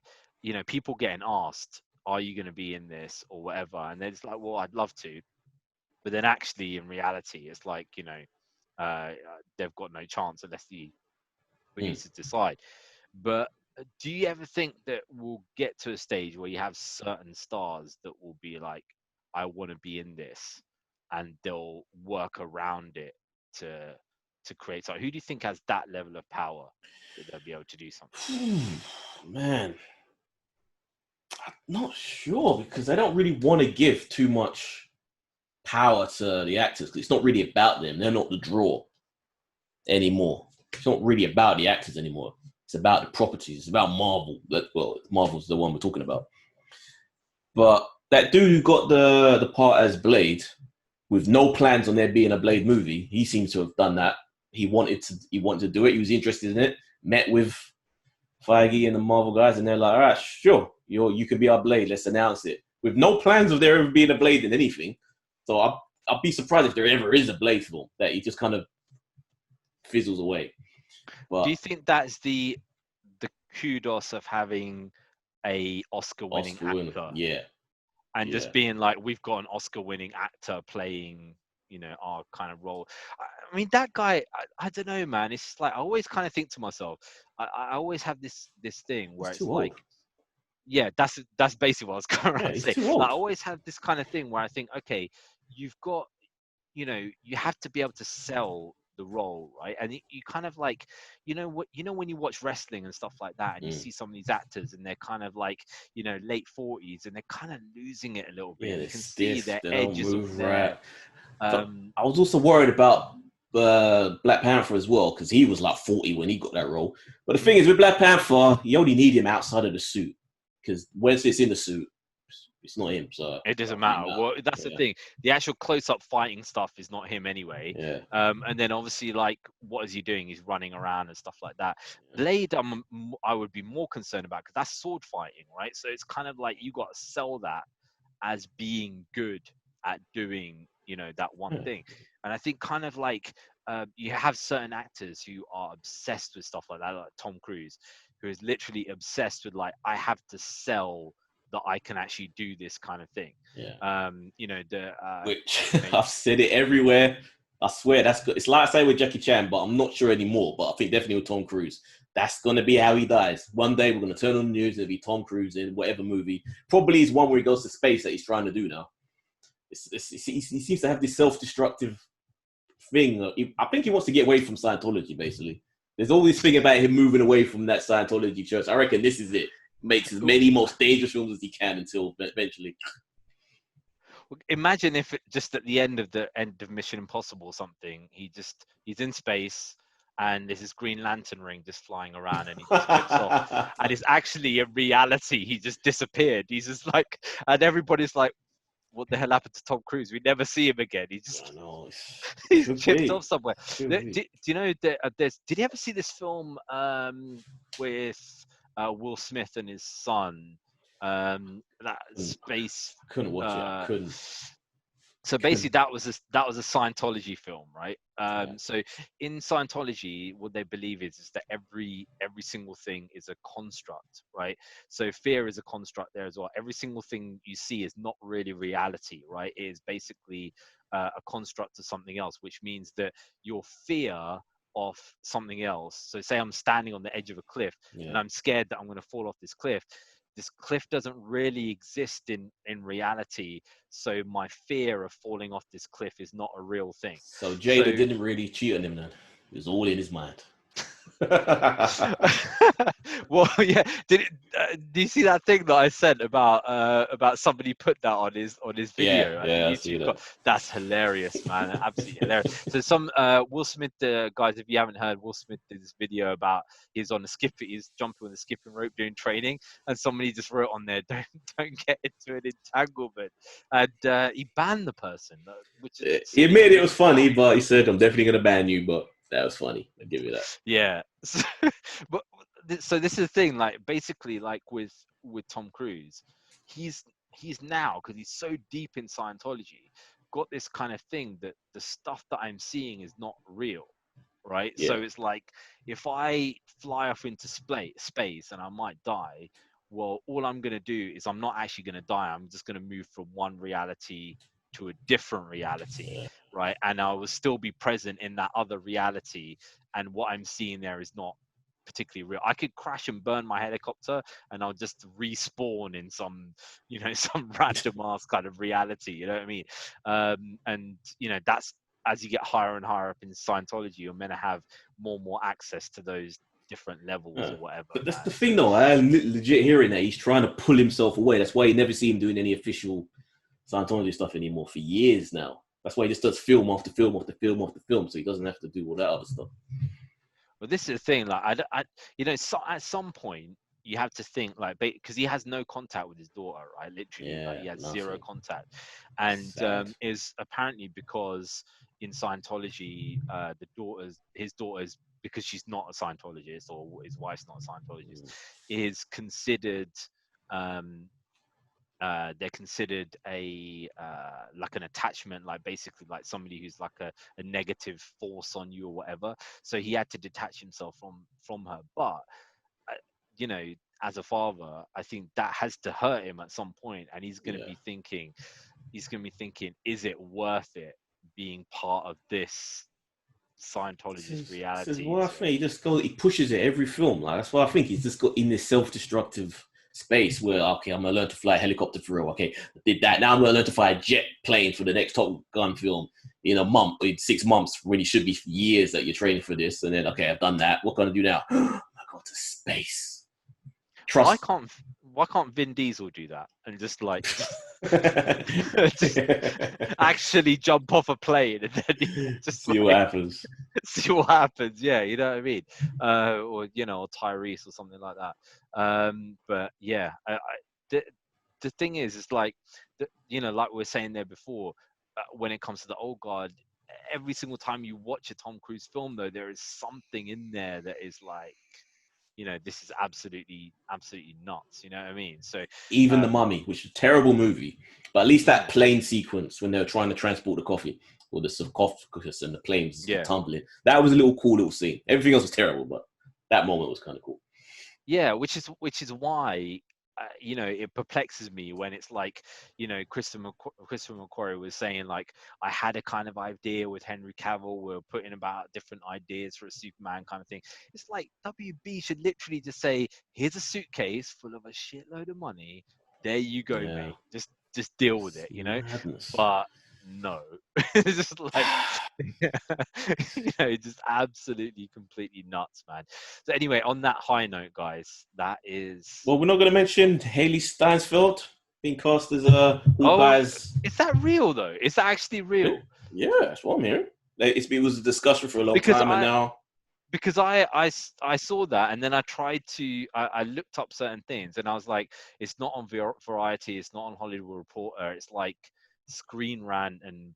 people getting asked, are you going to be in this or whatever? And they're just like, well, I'd love to. But then actually, in reality, it's like, they've got no chance unless the producers decide. But do you ever think that we'll get to a stage where you have certain stars that will be like, I want to be in this, and they'll work around it to create something? Who do you think has that level of power that they'll be able to do something? Man, I'm not sure, because they don't really want to give too much power to the actors. It's not really about them. They're not the draw anymore. It's not really about the actors anymore. It's about the properties. It's about Marvel. Well, Marvel's the one we're talking about. But that dude who got the part as Blade, with no plans on there being a Blade movie, he seems to have done that. He wanted to do it. He was interested in it. Met with Feige and the Marvel guys, and they're like, all right, sure, you can be our Blade. Let's announce it. With no plans of there ever being a Blade in anything. So I'll be surprised if there ever is a Blade film, that he just kind of fizzles away. But do you think that's the kudos of having a Oscar-winning actor? Yeah. And just being like, we've got an Oscar-winning actor playing, our kind of role. I mean, that guy, I don't know, man. It's just like, I always kind of think to myself, I always have this thing where it's like, yeah, that's basically what I was going to say. Like, I always have this kind of thing where I think, okay, you've got, you have to be able to sell the role, right? And you kind of like, when you watch wrestling and stuff like that, and you see some of these actors and they're kind of like, late 40s, and they're kind of losing it a little bit. Yeah, You can see their they don't edges move of there. Right. I was also worried about Black Panther as well, because he was like 40 when he got that role. But the thing is, with Black Panther, you only need him outside of the suit, because once it's in the suit, it's not him. So it doesn't matter. Well, that's the thing. The actual close-up fighting stuff is not him anyway. Yeah. And then obviously, like, what is he doing? He's running around and stuff like that. Blade, I would be more concerned about, because that's sword fighting, right? So it's kind of like you got to sell that as being good at doing, that one thing. And I think kind of like you have certain actors who are obsessed with stuff like that, like Tom Cruise, who is literally obsessed with, like, I have to sell that I can actually do this kind of thing. Yeah. Which I've said it everywhere. I swear that's good. It's like I say with Jackie Chan, but I'm not sure anymore. But I think definitely with Tom Cruise, that's gonna be how he dies. One day we're gonna turn on the news. It'll be Tom Cruise in whatever movie. Probably is one where he goes to space that he's trying to do now. He seems to have this self-destructive thing. I think he wants to get away from Scientology. Basically, there's all this thing about him moving away from that Scientology church. I reckon this is it. Makes as many most dangerous films as he can until eventually. Imagine if just at the end of Mission Impossible or something, he's in space and there's this Green Lantern ring just flying around and he just flips off, and it's actually a reality. He just disappeared. He's just like, and everybody's like, what the hell happened to Tom Cruise? We never see him again. He just he's chipped off somewhere. Do you know that did you ever see this film with Will Smith and his son? That space. I couldn't watch it. I couldn't. So basically, that was a Scientology film, right? So in Scientology, what they believe is that every single thing is a construct, right? So fear is a construct there as well. Every single thing you see is not really reality, right? It is basically a construct of something else, which means that your fear of something else. So say I'm standing on the edge of a cliff and I'm scared that I'm going to fall off this cliff. This cliff doesn't really exist in reality, so my fear of falling off this cliff is not a real thing. So Jada didn't really cheat on him then. It was all in his mind. Well, yeah. Do you see that thing that I sent about somebody put that on his video? Yeah, I see that. That's hilarious, man. Absolutely hilarious. So some Will Smith, guys, if you haven't heard, Will Smith did this video about he's jumping on the skipping rope doing training, and somebody just wrote on there, don't get into an entanglement, and he banned the person. Which he admitted it was funny, but he said, "I'm definitely going to ban you," but. That was funny. I'll give you that. Yeah. So this is the thing, like basically like with Tom Cruise, he's now, because he's so deep in Scientology, got this kind of thing that the stuff that I'm seeing is not real, right? Yeah. So it's like if I fly off into space and I might die, well, all I'm going to do is I'm not actually going to die. I'm just going to move from one reality to a different reality, right? And I will still be present in that other reality, and what I'm seeing there is not particularly real. I could crash and burn my helicopter and I'll just respawn in some random ass kind of reality, you know what I mean? And that's, as you get higher and higher up in Scientology, you're meant to have more and more access to those different levels or whatever. But that's the thing though, I'm legit hearing that he's trying to pull himself away. That's why you never see him doing any official Scientology stuff anymore for years now. That's why he just does film after film after film after film, so he doesn't have to do all that other stuff. Well, this is the thing. Like, at some point you have to think, like, because he has no contact with his daughter, right? Literally, like, he has zero contact, and is apparently because in Scientology, his daughter's, because she's not a Scientologist, or his wife's not a Scientologist, is considered. They're considered a like an attachment, like basically like somebody who's like a negative force on you or whatever. So he had to detach himself from her. But as a father, I think that has to hurt him at some point, and he's going to be thinking, is it worth it being part of this Scientologist reality? This is what I think. He pushes it every film. Like, that's why I think he's just got in this self-destructive space where, okay, I'm gonna learn to fly a helicopter for real. Okay, I did that. Now I'm gonna learn to fly a jet plane for the next Top Gun film. in a month, in 6 months, when it should be years that you're training for this. And then, okay, I've done that. What can I do now? I go to space. Why Trust. can't Vin Diesel do that and just just actually jump off a plane and then just see what happens. See what happens. Yeah, you know what I mean. Or or Tyrese or something like that. But yeah, the thing is like, like we were saying there before, when it comes to the old guard, every single time you watch a Tom Cruise film, though, there is something in there that is like, this is absolutely nuts. You know what I mean? So even The Mummy, which is a terrible movie, but at least that plane sequence when they were trying to transport the coffee or the sarcophagus and the planes tumbling, that was a cool little scene. Everything else was terrible, but that moment was kind of cool. Yeah, which is why it perplexes me when it's like, Christopher McQuarrie was saying, like, I had a kind of idea with Henry Cavill, we're putting about different ideas for a Superman kind of thing. It's like WB should literally just say, here's a suitcase full of a shitload of money, there you go, mate, just deal with it, Madness. But no. It's just like just absolutely completely nuts, man. So anyway, on that high note, guys, that is, well, we're not going to mention Haley Steinfeld being cast as Hawkeye's. Is that real though? Is that actually real? Yeah, that's what I'm hearing. It was a discussion for a long time, and now because I saw that, and then I tried to I looked up certain things, and I was like, it's not on Variety, it's not on Hollywood Reporter, it's like Screen Rant and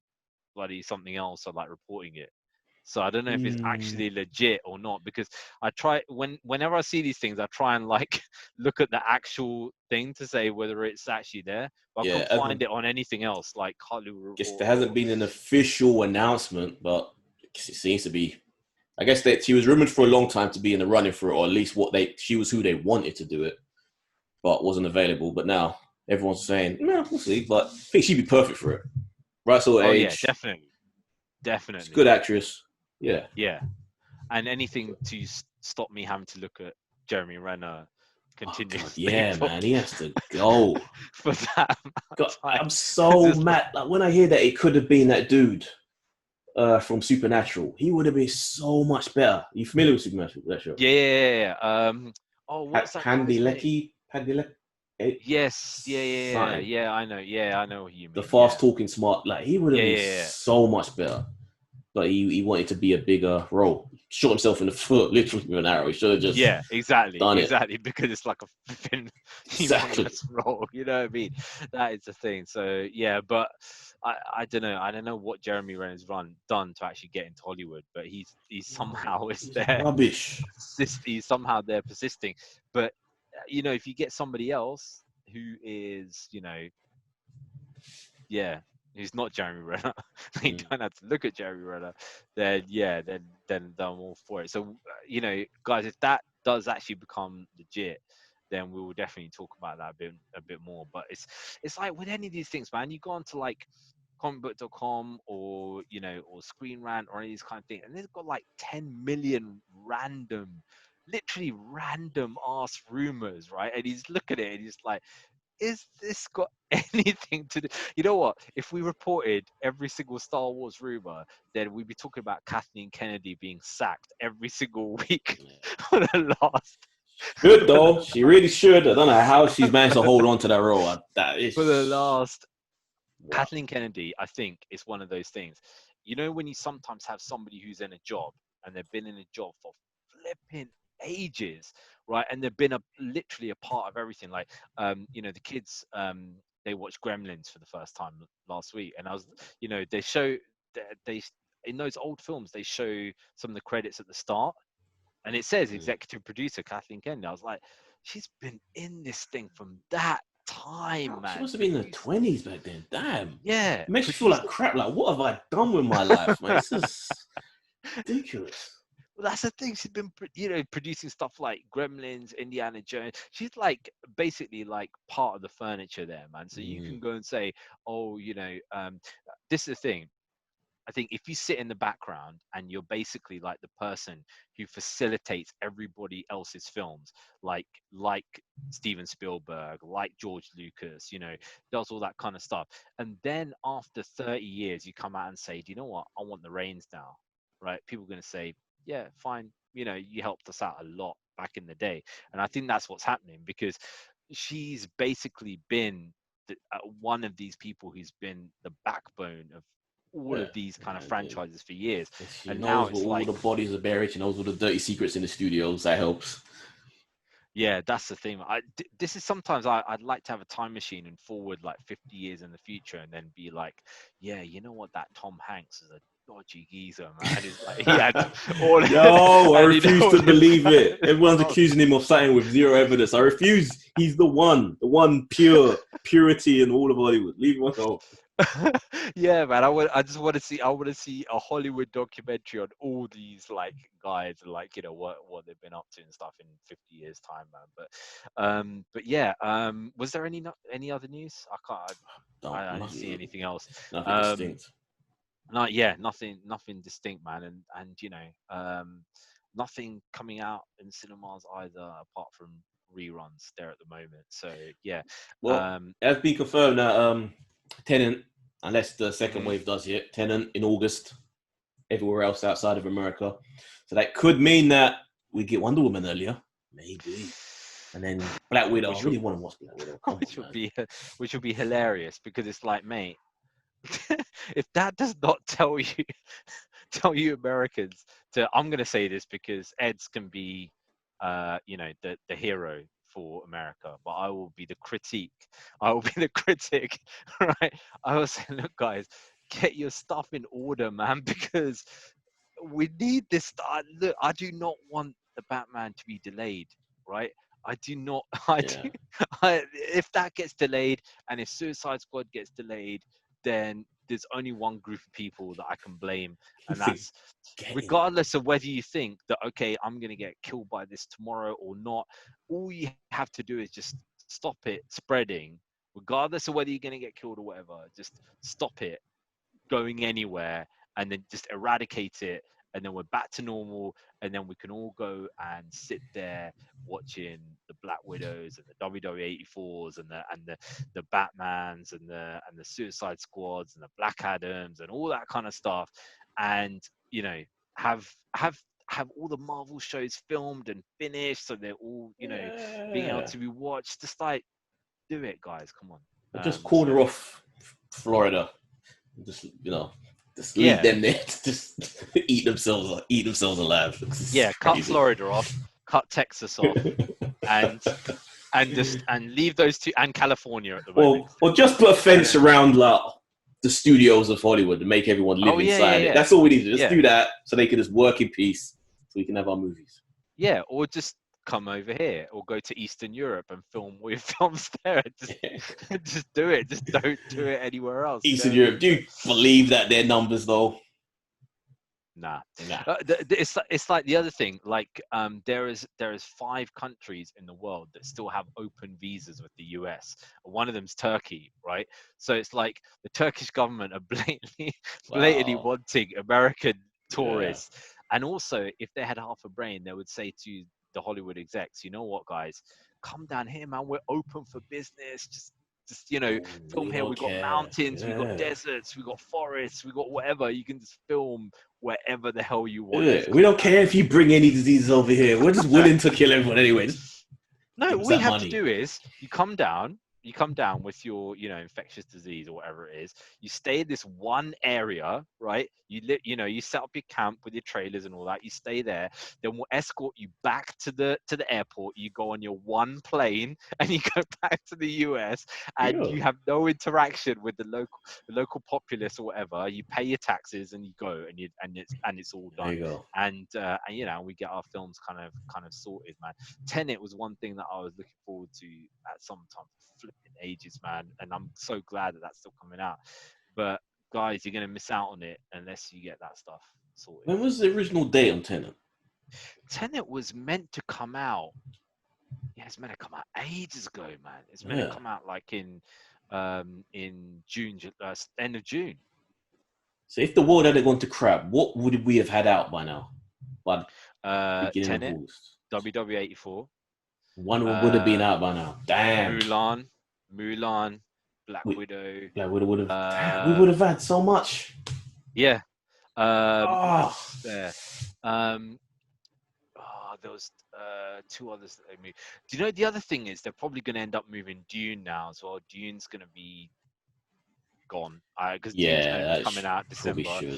bloody something else are like reporting it. So I don't know if it's actually legit or not, because I try whenever I see these things, I try and like look at the actual thing to say whether it's actually there. But I can't find it on anything else like Hollywood. Guess there hasn't been an official announcement, but it seems to be. I guess that she was rumored for a long time to be in the running for it, or at least she was who they wanted to do it, but wasn't available. But now everyone's saying, no, we'll see. But I think she'd be perfect for it. Right sort of age. Yeah, definitely. She's a good actress. Yeah. Yeah. And anything to stop me having to look at Jeremy Renner continuously. Man, he has to go. For that. God, I'm so mad. Like, when I hear that it could have been that dude from Supernatural, he would have been so much better. Are you familiar with Supernatural? That show? Yeah. What's that? Handy Lecky? Yes. Yeah. I know. Yeah, I know what you mean. The fast talking smart. Like, he would have been so much better. But he wanted to be a bigger role. Shot himself in the foot, literally with an arrow. He should have just exactly, because it's like a humongous role. You know what I mean? That is the thing. So yeah, but I don't know. I don't know what Jeremy Renner's done to actually get into Hollywood, but he's somehow is there. Rubbish. He's somehow there persisting. But if you get somebody else who is, who's not Jeremy Renner, you don't have to look at Jeremy Renner, then I'm all for it. So guys, if that does actually become legit, then we will definitely talk about that a bit more. But it's like with any of these things, man, you go onto like comicbook.com or or Screen Rant or any of these kind of things, and they've got like 10 million literally random ass rumors, right? And he's looking at it and he's like, is this got anything to do? You know what? If we reported every single Star Wars rumor, then we'd be talking about Kathleen Kennedy being sacked every single week for the last. Good though, she really should. I don't know how she's managed to hold on to that role. For the last. Wow. Kathleen Kennedy, I think, is one of those things. When you sometimes have somebody who's in a job and they've been in a job for flipping ages, right? And they've been literally a part of everything. Like, the kids, they watched Gremlins for the first time last week, and I was, they show they in those old films they show some of the credits at the start, and it says executive producer Kathleen Kennedy. I was like, she's been in this thing from that time, man. She must have been in the 20s back then. Damn. Yeah. It makes you feel like crap. Like, what have I done with my life, man? This is ridiculous. Well, that's the thing. She's been, producing stuff like Gremlins, Indiana Jones. She's like basically like part of the furniture there, man. So you can go and say, oh, this is the thing. I think if you sit in the background and you're basically like the person who facilitates everybody else's films, like Steven Spielberg, like George Lucas, you know, does all that kind of stuff. And then after 30 years, you come out and say, do you know what? I want the reins now, right? People are going to say, yeah, fine. You know, you helped us out a lot back in the day. And I think that's what's happening, because she's basically been one of these people who's been the backbone of all of these kind of franchises for years. She And knows now what it's all like, the bodies are buried. She knows all the dirty secrets in the studios. That helps. yeah, that's the thing. This is sometimes I'd like to have a time machine and forward like 50 years in the future, and then be like, yeah, you know what, that Tom Hanks is a dodgy geezer, man. It's like he had all. No, I and refuse to believe it. Everyone's accusing him of something with zero evidence. I refuse. He's the one purity in all of Hollywood. Leave him alone. Yeah, man. I just want to see. I want to see a Hollywood documentary on all these like guys, like, you know, what they've been up to and stuff in 50 years time, man. But yeah. Was there any other news? I didn't see anything else. Nothing distinct. Nothing distinct, man. And you know, nothing coming out in cinemas either, apart from reruns there at the moment. So yeah. Well, it has been confirmed that Tenet, unless the second Mhm. wave does it, Tenet in August, everywhere else outside of America. So that could mean that we get Wonder Woman earlier, maybe. And then Black Widow. I really want to watch Black Widow. Come which on, would man. which would be hilarious, because it's like, mate, if that does not tell you Americans to, I'm gonna say this because Ed's can be you know, the hero for America, but I will be the critique. I will be the critic, right? I will say, look, guys, get your stuff in order, man, because we need this. Look, I do not want the Batman to be delayed, right? I do not. If that gets delayed, and if Suicide Squad gets delayed, then there's only one group of people that I can blame, and that's regardless of whether you think that, okay, I'm gonna get killed by this tomorrow or not. All you have to do is just stop it spreading, regardless of whether you're gonna get killed or whatever. Just stop it going anywhere, and then just eradicate it, and then we're back to normal, and then we can all go and sit there watching the Black Widows and the WW84s and the Batmans and the Suicide Squads and the Black Adams and all that kind of stuff, and you know, have all the Marvel shows filmed and finished, so they're all, you know, being able to be watched. Just like, do it, guys, come on. Just corner off Florida. Just, you know, just leave them there to just eat themselves alive. Yeah, cut Florida off, cut Texas off, and leave those two, and California at the moment. Or just put a fence around like the studios of Hollywood and make everyone live inside it. That's all we need to just do that, so they can just work in peace, so we can have our movies. Yeah, or just come over here, or go to Eastern Europe and film all your films there. Just do it. Just don't do it anywhere else. Eastern Europe. Do you believe that their numbers though? Nah. It's like the other thing. Like, there is 5 countries in the world that still have open visas with the US. One of them's Turkey, right? So it's like the Turkish government are blatantly wanting American tourists. And also, if they had half a brain, they would say to the Hollywood execs, you know what, guys, come down here, man. We're open for business. Just you know, film here. We've got mountains, we've got deserts, we've got forests, we've got whatever. You can just film wherever the hell you want. We don't care if you bring any diseases over here. We're just willing to kill everyone anyway. No, all you have to do is you come down with your, you know, infectious disease or whatever it is. You stay in this one area, right? You set up your camp with your trailers and all that. You stay there. Then we'll escort you back to the airport. You go on your one plane and you go back to the US, and you have no interaction with the local populace or whatever. You pay your taxes and you go, and it's all done. There you go. And you know, we get our films kind of sorted, man. Tenet was one thing that I was looking forward to at some time for flipping ages, man, and I'm so glad that that's still coming out. But guys, you're gonna miss out on it unless you get that stuff sorted. When was the original date on Tenet? Tenet was meant to come out. Yeah, it's meant to come out ages ago, man. It's meant to come out like in June, end of June. So if the world had gone to crap, what would we have had out by now? By the beginning Tenet, of August. WW84. One would have been out by now. Damn. Mulan, Black Widow. Yeah, we would have had so much. Yeah. What else is there? There was 2 others that they moved. Do you know the other thing is they're probably going to end up moving Dune now as well. Dune's going to be gone because Dune's going to be coming out December.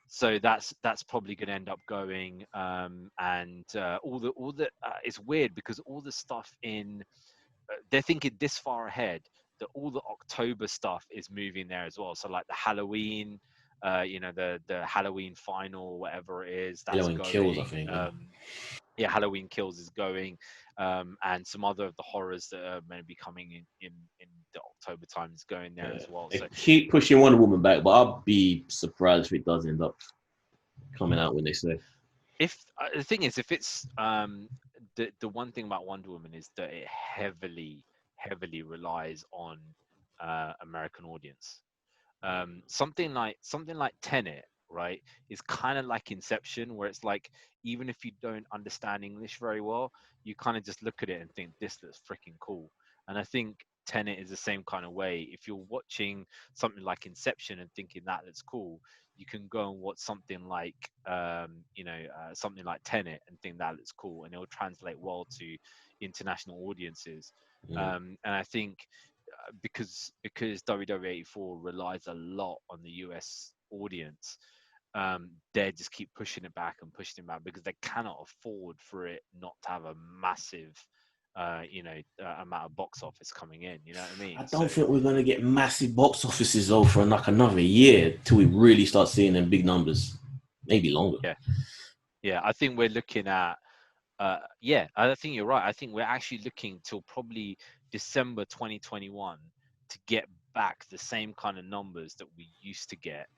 So that's probably going to end up going. And all the it's weird because all the stuff in they're thinking this far ahead that all the October stuff is moving there as well. So like the Halloween. The Halloween final, whatever it is, that's Halloween going. Kills, I think. Halloween Kills is going, and some other of the horrors that are going to be coming in the October time is going there as well. So keep pushing Wonder Woman back, but I'll be surprised if it does end up coming out when they say. If the thing is, if it's the one thing about Wonder Woman is that it heavily relies on American audience. Something like Tenet, right, is kind of like Inception, where it's like even if you don't understand English very well, you kind of just look at it and think this looks freaking cool. And I think Tenet is the same kind of way. If you're watching something like Inception and thinking that looks cool, you can go and watch something like something like Tenet and think that looks cool, and it will translate well to international audiences. And I think because WW84 relies a lot on the US audience, they just keep pushing it back because they cannot afford for it not to have a massive amount of box office coming in. You know what I mean? I don't think we're going to get massive box offices though for like another year till we really start seeing them big numbers. Maybe longer. Yeah. I think we're looking at I think you're right. I think we're actually looking till probably December 2021 to get back the same kind of numbers that we used to get,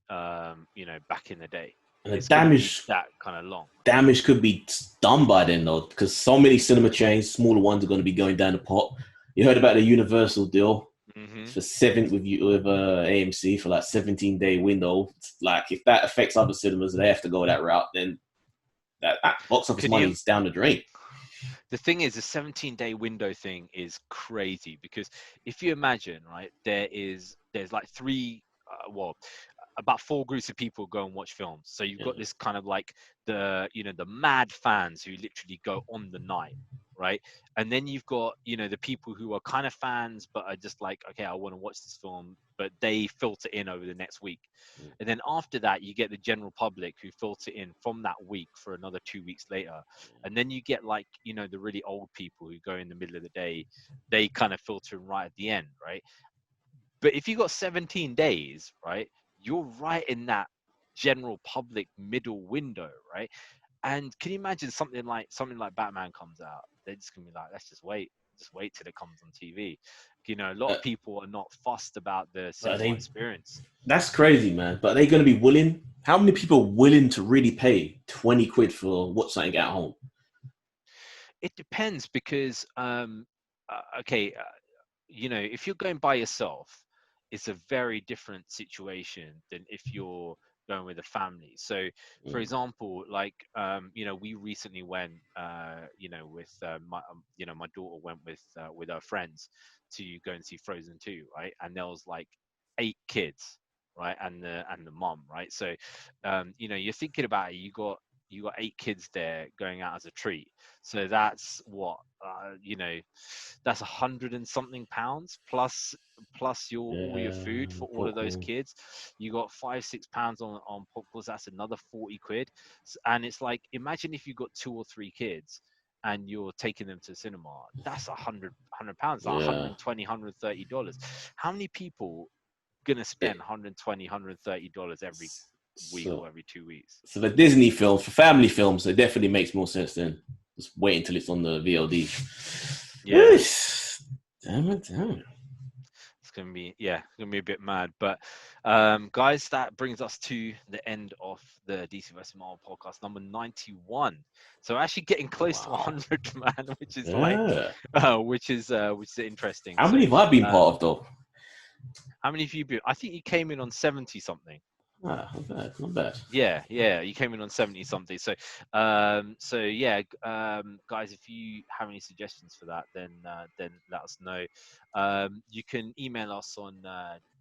back in the day. And the damage that kind of long. Damage could be done by then though, because so many cinema chains, smaller ones, are going to be going down the pot. You heard about the Universal deal for with AMC for like 17-day window. It's like if that affects other cinemas, they have to go that route. Then that box office money is down the drain. The thing is, the 17-day window thing is crazy because if you imagine, right, there's like about 4 groups of people go and watch films. So you've got this kind of like the mad fans who literally go on the night, right? And then you've got, the people who are kind of fans, but are just like, okay, I want to watch this film, but they filter in over the next week. And then after that, you get the general public who filter in from that week for another 2 weeks later. And then you get like, the really old people who go in the middle of the day, they kind of filter in right at the end, right? But if you got 17 days, right, you're right in that general public middle window, right? And can you imagine something like Batman comes out? They're just gonna be like, let's just wait till it comes on TV. A lot of people are not fussed about the cinema experience. That's crazy, man. But are they going to be willing? How many people are willing to really pay 20 quid for watch something at home? It depends because, if you're going by yourself, it's a very different situation than if you're going with a family. So for example, like we recently went with my daughter went with her friends to go and see Frozen 2, right? And there was like 8 kids, right? And the mom, right? So you're thinking about it, you got 8 kids there going out as a treat. So that's what that's £100 and something plus all your food for all of those kids. You got £5-6 on popcorn. That's another 40 quid. And it's like, imagine if you got 2 or 3 kids and you're taking them to the cinema. That's £100, like $120, $130. How many people gonna spend $120, $130 every week or every 2 weeks? So the Disney films, for family films, it definitely makes more sense than just wait until it's on the VOD. Yeah. Damn it. It's gonna be a bit mad. But guys, that brings us to the end of the DC vs Marvel podcast number 91. So actually getting close to 100, man, which is which is interesting. How many have I been part of though? How many have you been? I think you came in on 70 something. Ah, not bad, not bad. Yeah, you came in on 70 something. So, yeah, guys, if you have any suggestions for that, then let us know. You can email us on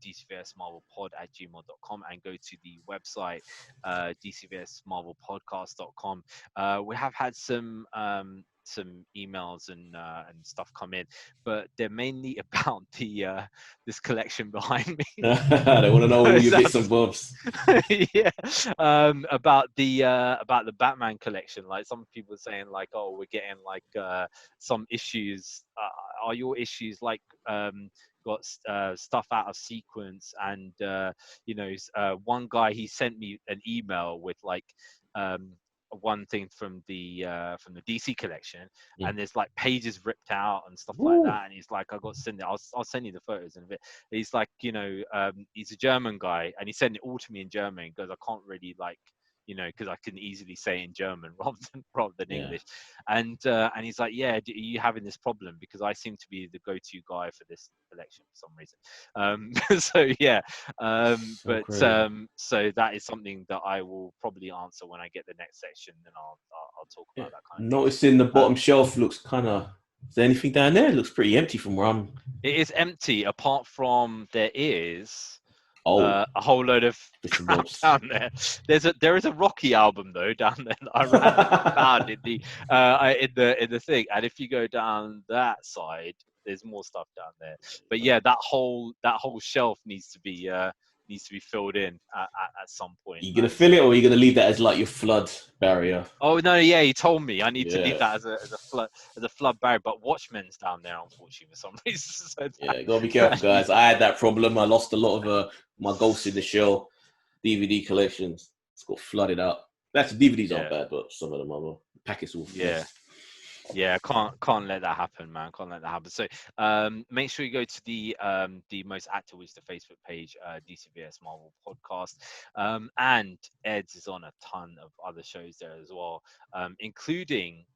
dcvsmarvelpod@gmail.com and go to the website dcvsmarvelpodcast.com. We have had some emails and stuff come in, but they're mainly about this collection behind me. They want to know all your bits and bobs. Yeah, about the Batman collection. Like some people are saying, like, oh, we're getting like some issues. Are your issues like got stuff out of sequence? And one guy, he sent me an email with like one thing from the DC collection, and there's like pages ripped out and stuff like that, and he's like, I got to send it. I'll send you the photos in a bit. He's like, he's a German guy, and he sent it all to me in German because I can't really like, because I can easily say it in German rather than English. And he's like, yeah, are you having this problem? Because I seem to be the go-to guy for this election for some reason. So yeah, so that is something that I will probably answer when I get the next section, and I'll talk about that kind of thing. Noticing the bottom shelf looks kind of. Is there anything down there? It looks pretty empty from where I'm. It is empty, apart from there is a whole load of crap down there. There is a Rocky album though down there that I randomly found in the thing, and if you go down that side, there's more stuff down there. But yeah, that whole shelf needs to be filled in at some point. You gonna fill it, or are you gonna leave that as like your flood barrier? Oh no, yeah, he told me I need to leave that as a flood barrier. But Watchmen's down there, unfortunately, for some reason. So you gotta be careful, guys. I had that problem. I lost a lot of my Ghost in the Shell DVD collections. It's got flooded out. That's DVDs aren't bad, but some of them are. Packets all. Yeah, can't let that happen, man. Can't let that happen. So make sure you go to the most active, which is the Facebook page, DCVS Marvel Podcast, and Ed's is on a ton of other shows there as well, including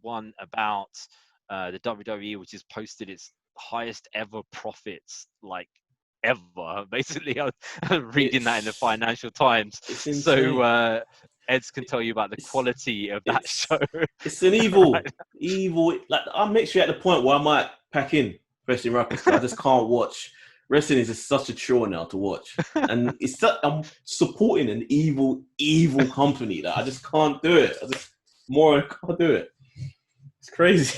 one about the WWE, which has posted its highest ever profits, like ever. Basically, I was reading that in the Financial Times. So Eds can tell you about the quality of that show. It's an evil, evil. Like I'm actually at the point where I might pack in wrestling records. I just can't watch. Wrestling is just such a chore now to watch, and I'm supporting an evil, evil company that I just can't do it. I can't do it. It's crazy.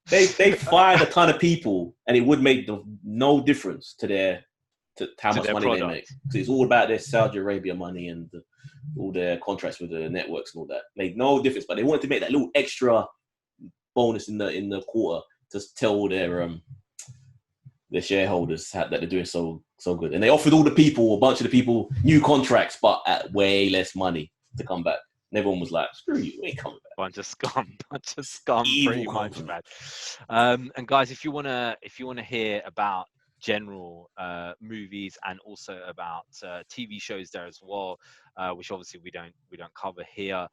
They fired a ton of people, and it would make no difference to how much money they make. Because it's all about their Saudi Arabia money and all their contracts with the networks and all that. Made no difference, but they wanted to make that little extra bonus in the quarter to tell their shareholders that they're doing so good. And they offered a bunch of the people, new contracts, but at way less money to come back. And everyone was like, screw you, we ain't coming back. Bunch of scum, pretty much, man. And guys, if you wanna hear about general movies and also about TV shows there as well, which obviously we don't cover here,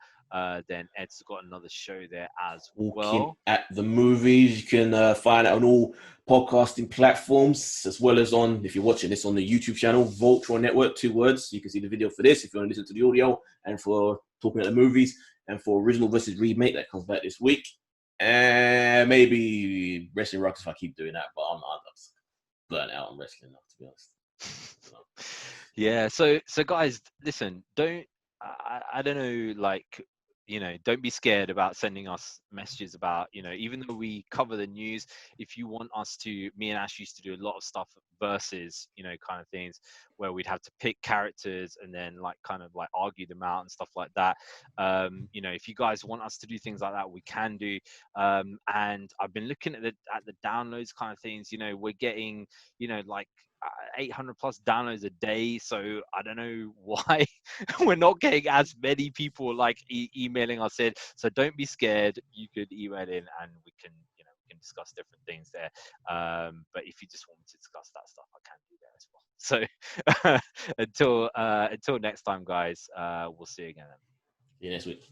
then Ed's got another show there as well. At the movies, you can find it on all podcasting platforms, as well as on, if you're watching this on the YouTube channel, Voltron Network, 2 words. You can see the video for this if you want to listen to the audio, and for talking about the movies, and for original versus remake that comes back this week. And maybe Wrestling Rocks if I keep doing that, but I'm burnt out on wrestling now, to be honest. Yeah, so guys, listen, I don't know, like, don't be scared about sending us messages about, even though we cover the news, if you want us to, me and Ash used to do a lot of stuff versus, kind of things where we'd have to pick characters and then like kind of like argue them out and stuff like that. If you guys want us to do things like that, we can do. And I've been looking at the downloads kind of things, we're getting, like 800 plus downloads a day, so I don't know why we're not getting as many people like emailing us in. So don't be scared, you could email in and we can discuss different things there, but if you just want me to discuss that stuff, I can do that as well. So until next time, guys, we'll see you again then. See you next week.